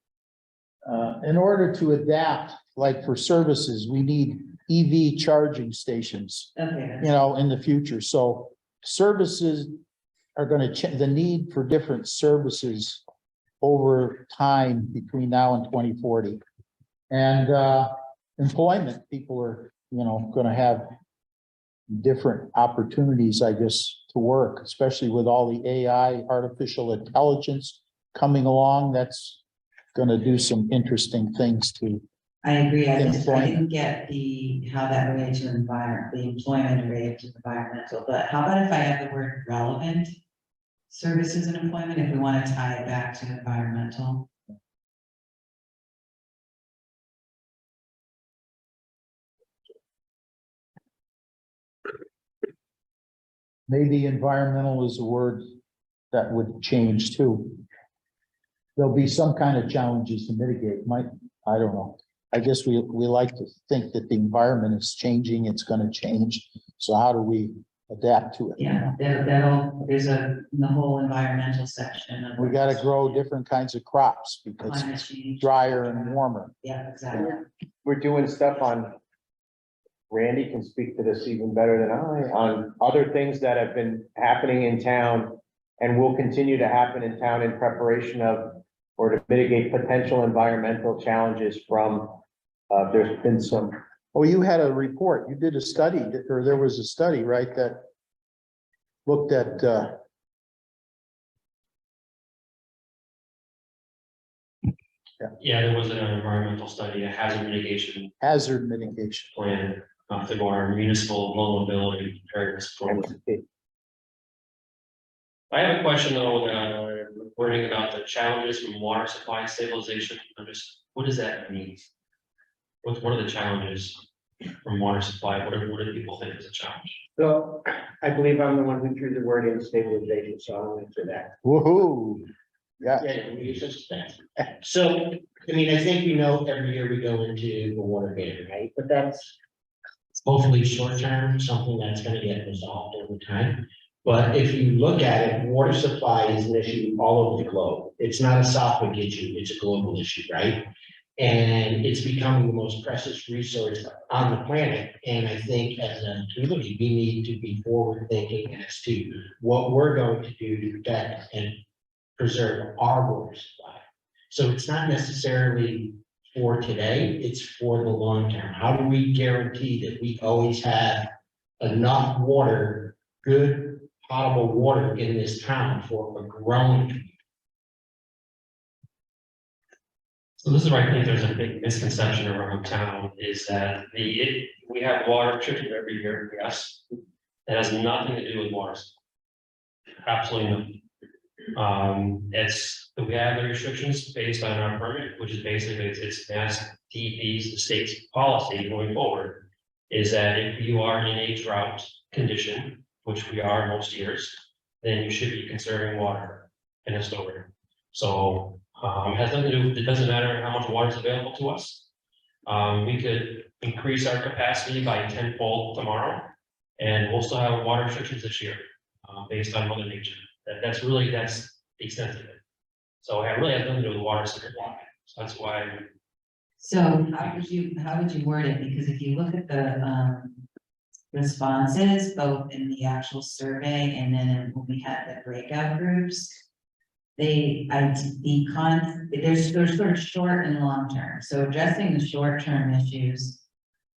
in order to adapt, like for services, we need EV charging stations, Okay. in the future. So services are going to change, the need for different services over time between now and 2040. And employment, people are, going to have different opportunities, I guess, to work, especially with all the AI, artificial intelligence coming along, that's gonna do some interesting things to, I agree, I didn't Employment. get how that related to the employment related to environmental, but how about if I have the word relevant? Services and employment, if we want to tie it back to environmental. maybe environmental is a word that would change too. There'll be some kind of challenges to mitigate, I don't know. I guess we like to think that the environment is changing, it's gonna change. So how do we adapt to it? Yeah, there's in the whole environmental section of. We gotta grow different kinds of crops because Climate it's change. drier and warmer. Yeah, exactly. We're doing stuff on. Randy can speak to this even better than I, on other things that have been happening in town. And will continue to happen in town in preparation of, or to mitigate potential environmental challenges from. There's been some, Oh, you had a report, you did a study, or there was a study, right, that looked at, Yeah, there was an environmental study, a hazard mitigation hazard mitigation. plan, to go our municipal vulnerability preparedness program. I have a question though, wording about the challenges from water supply stabilization. What does that mean? What are the challenges from water supply? What do people think is a challenge? So I believe I'm the one who threw the word in stabilization, so I'll answer that. Woohoo, yeah. So, I mean, I think every year we go into the water ban, right? But that's hopefully short term, something that's gonna get resolved over time. But if you look at it, water supply is an issue all over the globe. It's not a Southwick issue, it's a global issue, right? And it's becoming the most precious resource on the planet. And I think as a community, we need to be forward thinking as to what we're going to do to protect and preserve our water supply. So it's not necessarily for today, it's for the long term. How do we guarantee that we always have enough water, good potable water in this town for a growing community? So this is where I think there's a big misconception around town is that we have water restrictions every year, yes. It has nothing to do with water supply. Absolutely nothing. We have the restrictions based on our permit, which is basically it's Mass DEP's, the state's policy going forward. Is that if you are in a drought condition, which we are most years, then you should be conserving water in a storage. So it has nothing to do, it doesn't matter how much water is available to us. We could increase our capacity by tenfold tomorrow, and we'll still have water restrictions this year, based on Mother Nature. That's the extent of it. So it really has nothing to do with water supply. So that's why. So how would you word it? Because if you look at the responses, both in the actual survey and then when we had the breakout groups, there's sort of short and long term. So addressing the short term issues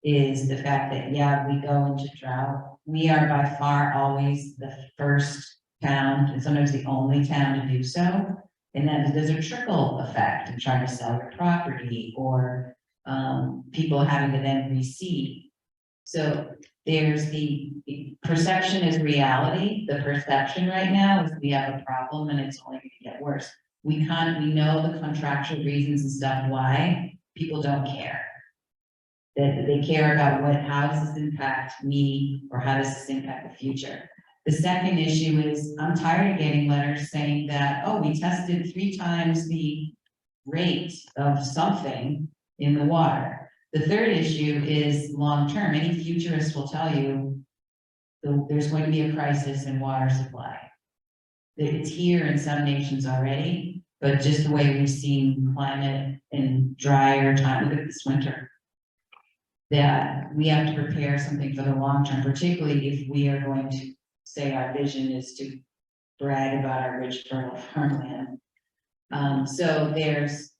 is the fact that, yeah, we go into drought. We are by far always the first town, and sometimes the only town to do so. And then there's a trickle effect of trying to sell your property or people having to then reseed. So there's the perception is reality. The perception right now is we have a problem and it's only going to get worse. We know the contractual reasons and stuff why people don't care. That they care about how does this impact me or how does this impact the future. The second issue is I'm tired of getting letters saying that, oh, we tested 3 times the rate of something in the water. The third issue is long-term. Any futurist will tell you there's going to be a crisis in water supply. It's here in some nations already, but just the way we've seen climate and drier time, look at this winter, that we have to prepare something for the long term, particularly if we are going to say our vision is to brag about our rich fertile farmland. So there's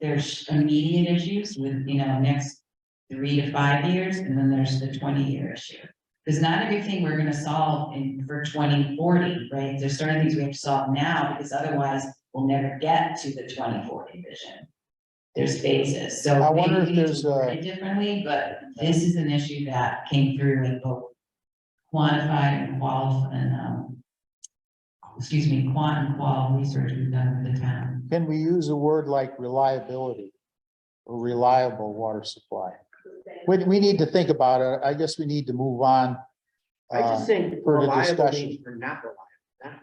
immediate issues with, next 3 to 5 years, and then there's the 20-year issue. Because not everything we're going to solve for 2040, right? There's certain things we have to solve now, because otherwise will never get to the 2040 vision. There's phases, so. I wonder maybe if we need to there's word it differently, but this is an issue that came through with both quantified and qual, and, excuse me, quant and qual research we've done for the town. Can we use a word like reliability or reliable water supply? We need to think about it. I guess we need to move on. I just think for the reliable discussion. means we're not reliable.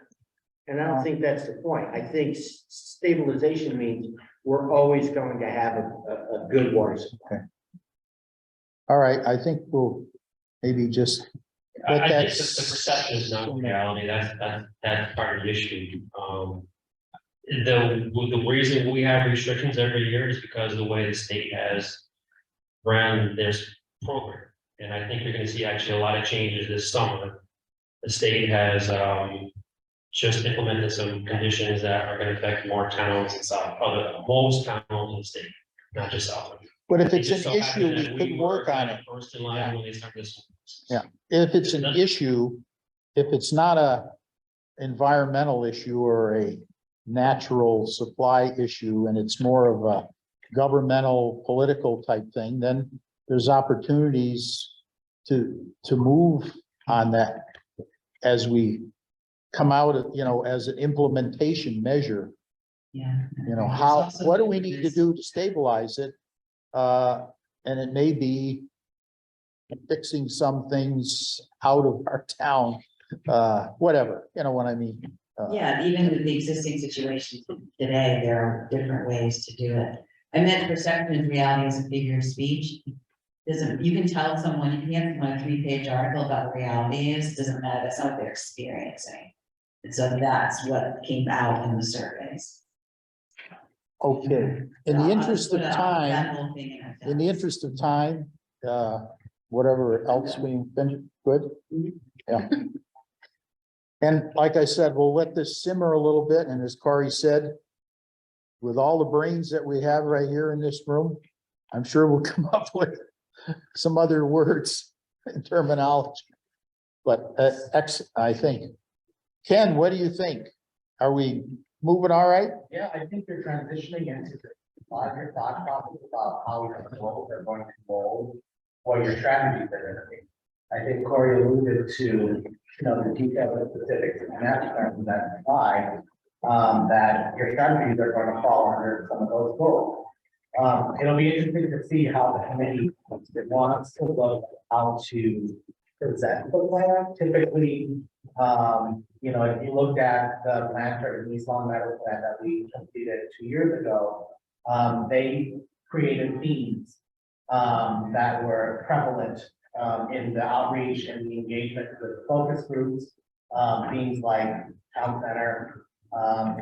And I don't think that's the point. I think stabilization means we're always going to have a good water supply. All right, I think we'll maybe just. But I think that's- the perception is not reality, that's part of the issue. The reason we have restrictions every year is because of the way the state has ran this program. And I think you're gonna see actually a lot of changes this summer. The state has, just implemented some conditions that are gonna affect more towns in most towns in the state, not just Southwick. But if It it's just an so issue, happened we that could were work on kind it. of First in line when they started this. Yeah. If it's an issue, if it's not a environmental issue or a natural supply issue, and it's more of a governmental, political type thing, then there's opportunities to move on that as we come out of, as an implementation measure, Yeah. how, what do we need to do to stabilize it? And it may be fixing some things out of our town, whatever, you know what I mean? Yeah, even with the existing situations today, there are different ways to do it. I meant perception and reality is a figure of speech. You can tell someone, you can hand someone a 3-page article about what reality is, doesn't matter, that's not what they're experiencing. And so that's what came out in the surveys. Okay, in the interest of time, That whole thing in the interest of time, whatever else we finish, good? Yeah. And like I said, we'll let this simmer a little bit, and as Corey said, with all the brains that we have right here in this room, I'm sure we'll come up with some other words and terminology. But I think. Ken, what do you think? Are we moving all right? Yeah, I think you're transitioning into the 5-year thought process about how your goals are going to mold what your strategies are going to be. I think Corey alluded to, the details and specifics and aspects that apply, that your strategies are going to fall under some of those goals. It'll be interesting to see how the committee wants to look how to present the plan. Typically, if you looked at the Blanchard and East Long Meadow plan that we completed 2 years ago, they created themes that were prevalent in the outreach and the engagement with focus groups, themes like town center,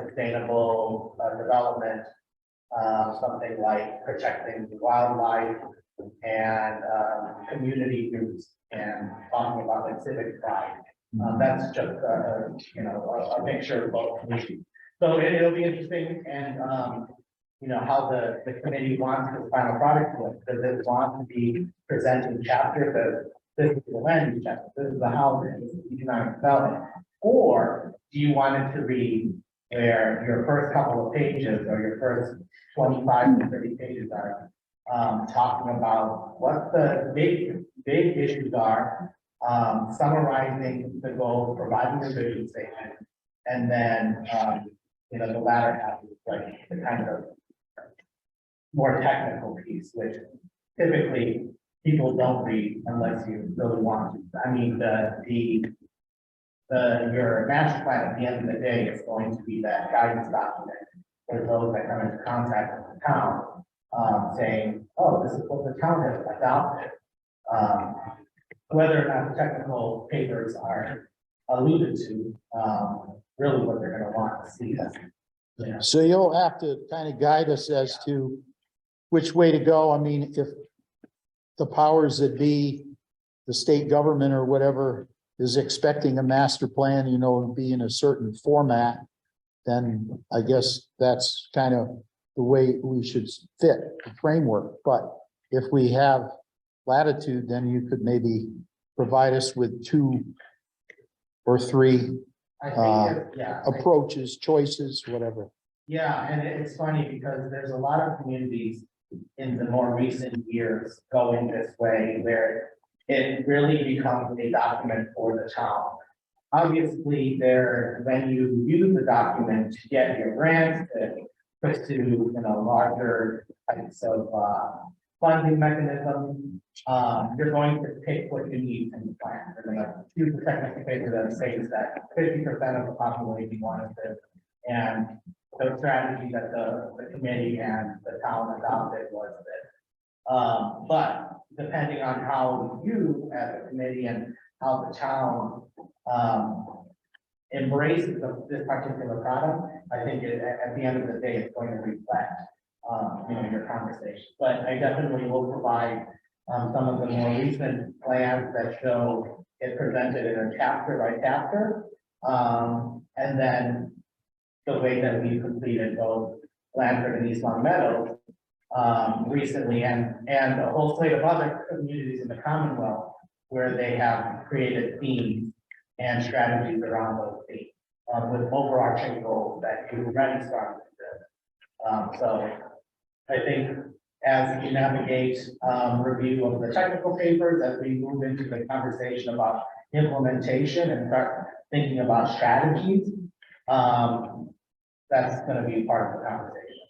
sustainable development, something like protecting wildlife, and community groups, and talking about like civic pride. That's just a picture of both. So it'll be interesting, and how the committee wants the final product to look. Does it want to be presenting chapters of this is the land use chapter, this is the housing, this is economic development, or do you want it to read where your first couple of pages or your first 25 to 30 pages are talking about what the big issues are, summarizing the goals, providing a vision statement, and then the latter half is like the kind of more technical piece, which typically people don't read unless you really want to. I mean, your master plan at the end of the day is going to be that guidance document for those that come into contact with the town, saying, oh, this is what the town has adopted. Whether or not the technical papers are alluded to, really what they're going to want to see. So you'll have to kind of guide us as to which way to go. I mean, if the powers that be, the state government or whatever is expecting a master plan, to be in a certain format, then I guess that's kind of the way we should fit the framework. But if we have latitude, then you could maybe provide us with 2 or 3 approaches, choices, whatever. Yeah, and it's funny because there's a lot of communities in the more recent years going this way where it really becomes a document for the town. Obviously, when you use the document to get your grants, to pursue, larger types of, funding mechanisms, you're going to pick what you need from the plan. You're gonna use the technical paper that says that 50% of the population wants this. And the strategy that the committee and the town adopted was this. But depending on how you as a committee and how the town embraces this particular product, I think at the end of the day, it's going to reflect, your conversation. But I definitely will provide some of the more recent plans that show it presented in a chapter by chapter. And then the way that we completed both Blandford and East Long Meadow recently, and a whole slate of other communities in the Commonwealth where they have created themes and strategies around those themes with overarching goals that you already started with. So I think as we navigate review of the technical papers, as we move into the conversation about implementation and start thinking about strategies, that's going to be part of the conversation.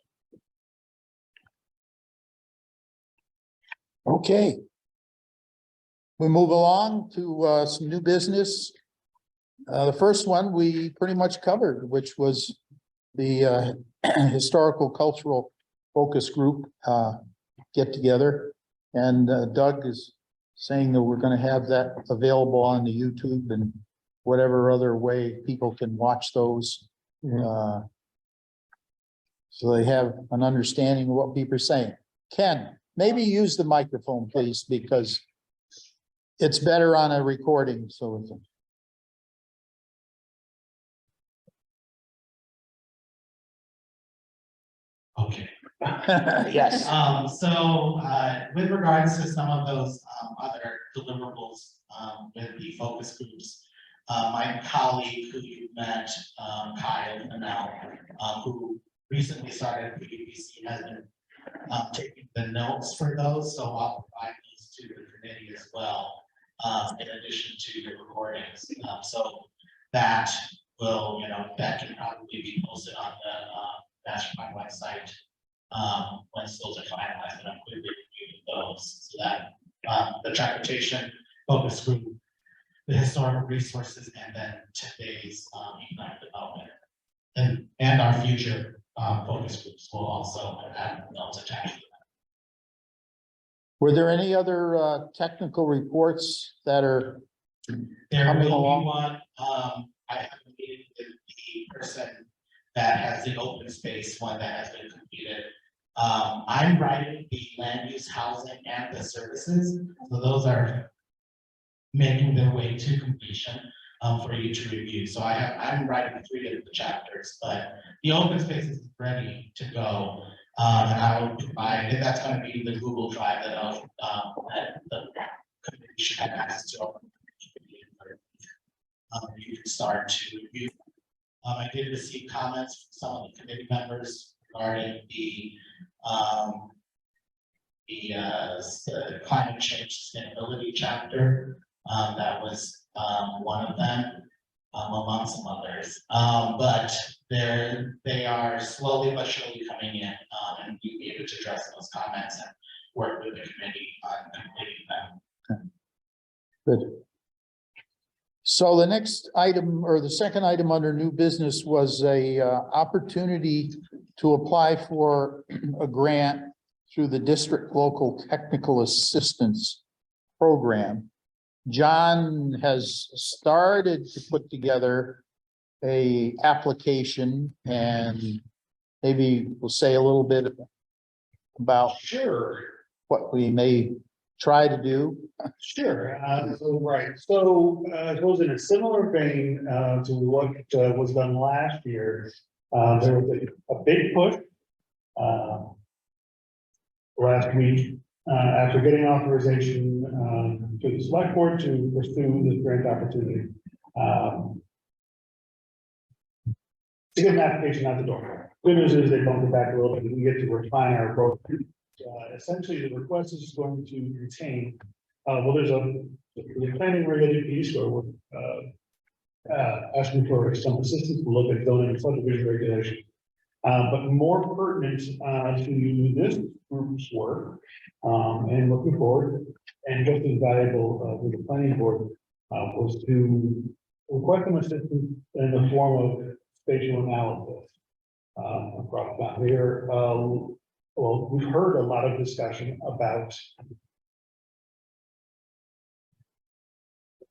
Okay. We move along to some new business. The first one we pretty much covered, which was the historical cultural focus group get together. And Doug is saying that we're going to have that available on the YouTube and whatever other way people can watch those. So they have an understanding of what people are saying. Ken, maybe use the microphone, please, because it's better on a recording, so it's. Okay. Yes. With regards to some of those other deliverables with the focus groups, my colleague who you met, Kyle Manel, who recently started at PVPC, has been taking the notes for those, so I'll provide those to the committee as well, in addition to the recordings. So that will, that can probably be posted on the Mastermind website once those are finalized, and I'm quickly reviewing those so that the transportation focus group, the historical resources, and then today's economic development and our future focus groups will also have those attached to them. Were there any other technical reports that are There coming will along? be one. I have a meeting with the person that has the open space one that has been completed. I'm writing the land use, housing, and the services, so those are making their way to completion for you to review. So I'm writing 3 of the chapters, but the open space is ready to go. And I will provide, and that's going to be the Google Drive that that the committee should have access to. You can start to review. I did receive comments from some of the committee members regarding the climate change sustainability chapter. That was one of them, among some others. But they are slowly but surely coming in, and we'll be able to address those comments and work with the committee on completing them. Good. So the next item, or the second item under new business, was a opportunity to apply for a grant through the District Local Technical Assistance Program. John has started to put together a application, and maybe we'll say a little bit about what we may try to do. Sure. So it goes in a similar vein to what was done last year. There was a big push last week after getting authorization to the select board to pursue this grant opportunity. to get an application out the door. Good news is they bumped it back a little bit, we get to refine our approach. Essentially, the request is just going to contain, well, there's the planning related piece where we're asking for some assistance to look at zoning and subdivision regulation. But more pertinent to this group's work, and looking forward, and just as valuable with the planning board, was to request some assistance in the form of spatial analysis. Across that here, well, we've heard a lot of discussion about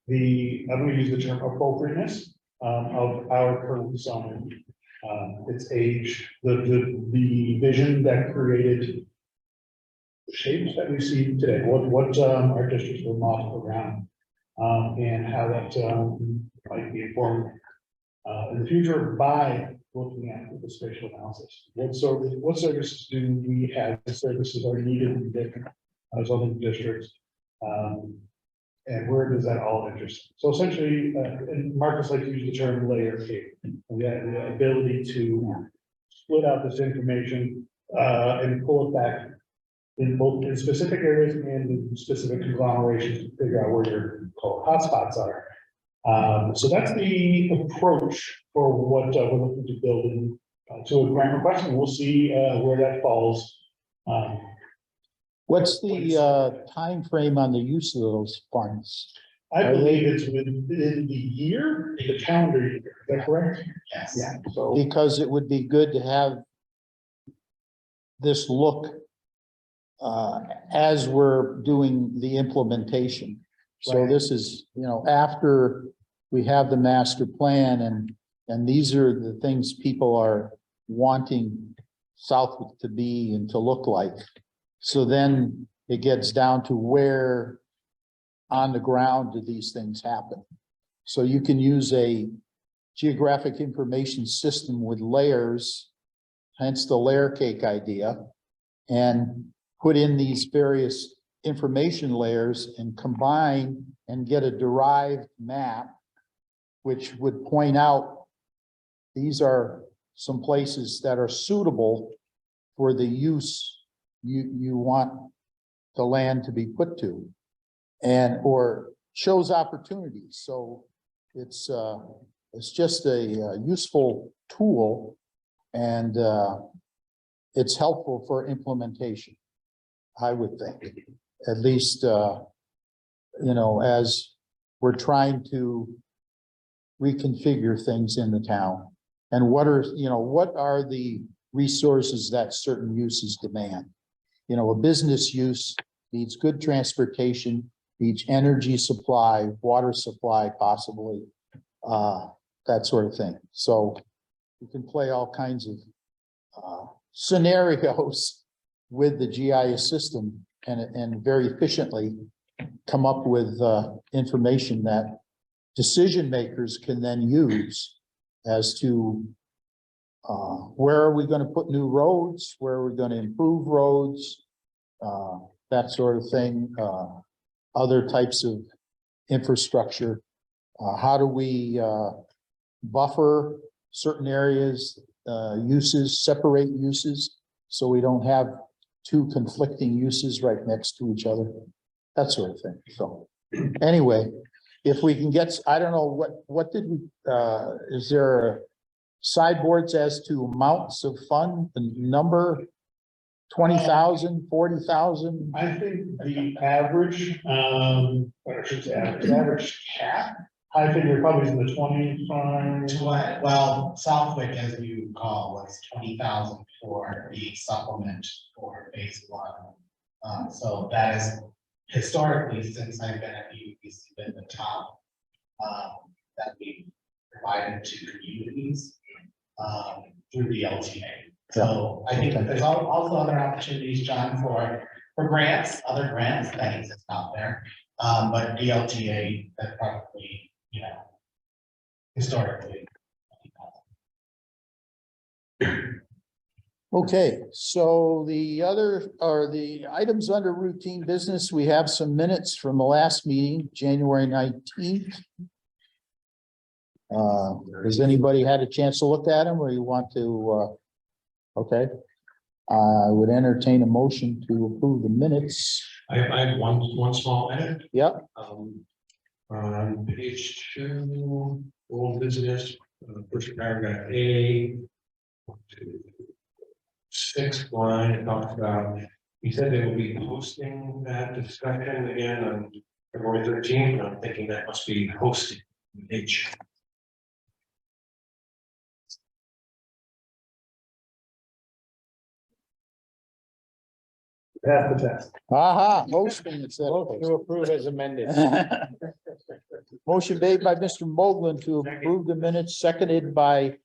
I'm going to use the term appropriateness of our current zoning. Its age, the vision that created the shapes that we see today, what our districts were modeled around, and how that might be informed in the future by looking at the spatial analysis. What services do we have? The services are needed in different zoning districts. And where does that all interest? So essentially, and Marcus likes to use the term layer cake. The ability to split out this information and pull it back in both in specific areas and in specific conglomerations to figure out where your hotspots are. So that's the approach for what we're looking to build in to a grant request, and we'll see where that falls. What's the time frame on the use of those funds? I believe it's within the year, the calendar year. Is that correct? Yes. Yeah. So Because it would be good to have this look as we're doing the implementation. So Right. this is, after we have the master plan and these are the things people are wanting Southwick to be and to look like. So then it gets down to where on the ground do these things happen? So you can use a geographic information system with layers, hence the layer cake idea, and put in these various information layers and combine and get a derived map, which would point out these are some places that are suitable for the use you want the land to be put to, and or shows opportunities. So it's just a useful tool, and it's helpful for implementation, I would think, at least as we're trying to reconfigure things in the town. And what are the resources that certain uses demand? A business use needs good transportation, needs energy supply, water supply, possibly, that sort of thing. So you can play all kinds of scenarios with the GIS system and very efficiently come up with information that decision makers can then use as to where are we going to put new roads, where are we going to improve roads, that sort of thing, other types of infrastructure. How do we buffer certain areas, uses, separate uses, so we don't have two conflicting uses right next to each other, that sort of thing. So anyway, if we can get, I don't know, what did we, is there sideboards as to amounts of fund, the number, 20,000, 40,000? I think the average, or I should say average cap, I think we're probably in the 25. Well, Southwick, as you recall, was 20,000 for the supplement for phase one. So that is historically, since I've been at UBC, been the top that we provided to communities through the LTA. So I think that there's also other opportunities, John, for grants, other grants that exist out there. But the LTA, that probably, historically. Okay, so the other are the items under routine business. We have some minutes from the last meeting, January 19th. Has anybody had a chance to look at them or you want to, okay? I would entertain a motion to approve the minutes. I have one small edit. Yep, On page 2, old business, first paragraph A. 6th line, it talks about, he said they will be hosting that discussion again on February 13th, and I'm thinking that must be hosting. H. Pass the test. aha, motion instead of Vote to approve as amended. motion made by Mr. Moglen to approve the minutes, seconded Mr.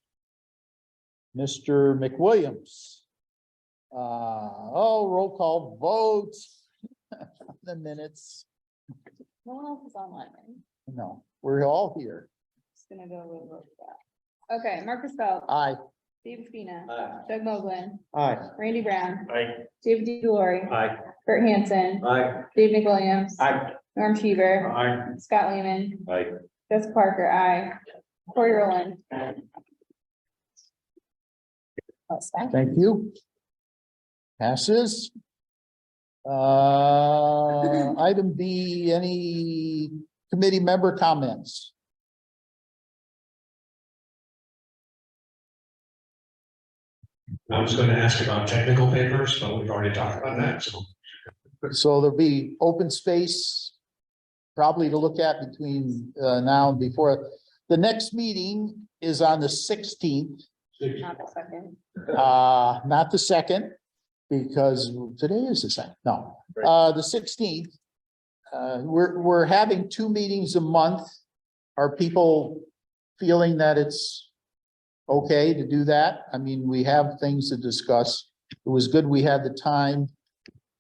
McWilliams. Roll call vote. The minutes. No one else is online, right? No, we're all here. Just gonna go with that. Okay, Marcus Phelps, Aye. Steve Spina, Doug Moglen, Aye. Randy Brown, Aye. David DeLory, Aye. Kurt Hansen, Aye. Dave McWilliams. Aye. Norm Cheever, Aye. Scott Lehman, Like, Jessica Parker, aye. Corey Rowland. Oh, Scott. Thank you. Passes. Item B, any committee member comments? I was going to ask about technical papers, but we've already talked about that, so. So there'll be open space probably to look at between now and before. The next meeting is on the 16th, Not the second. not the 2nd, because today is the 2nd, no, the 16th. We're having 2 meetings a month. Are people feeling that it's okay to do that? I mean, we have things to discuss. It was good we had the time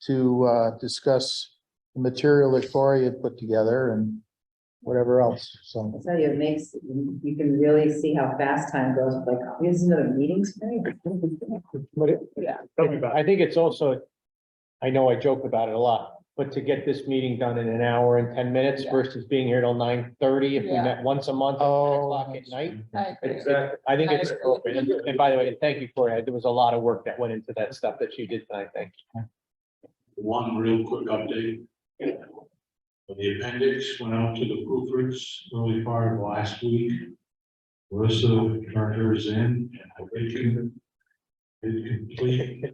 to discuss the material that Corey had put together and whatever else, so. I'll tell you, it makes, you can really see how fast time goes, like, here's another meeting tonight. But Yeah. I think it's also, I know I joke about it a lot, but to get this meeting done in an hour and 10 minutes Yeah. versus being here till 9:30, if we Yeah. met once a month at 10 o'clock at night. I agree. I think it's, I agree. and by the way, thank you, Corey. There was a lot of work that went into that stuff that you did tonight. Thank you. One real quick update. The appendix went out to the proofers early part of last week. Marissa Turner is in, and I think it's complete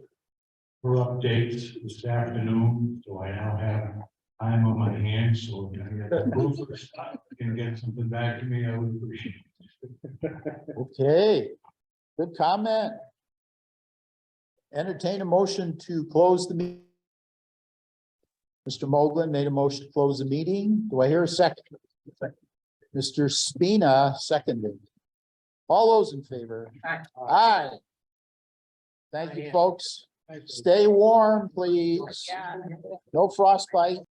her updates this afternoon, so I now have time on my hands, so if any of the proofers can get something back to me, I would appreciate it. Okay, good comment. Entertain a motion to close the meeting. Mr. Moglen made a motion to close the meeting. Do I hear a second? Mr. Spina seconded. All those in favor? Aye. Thank you, folks. Stay warm, please. Yeah. No frostbite.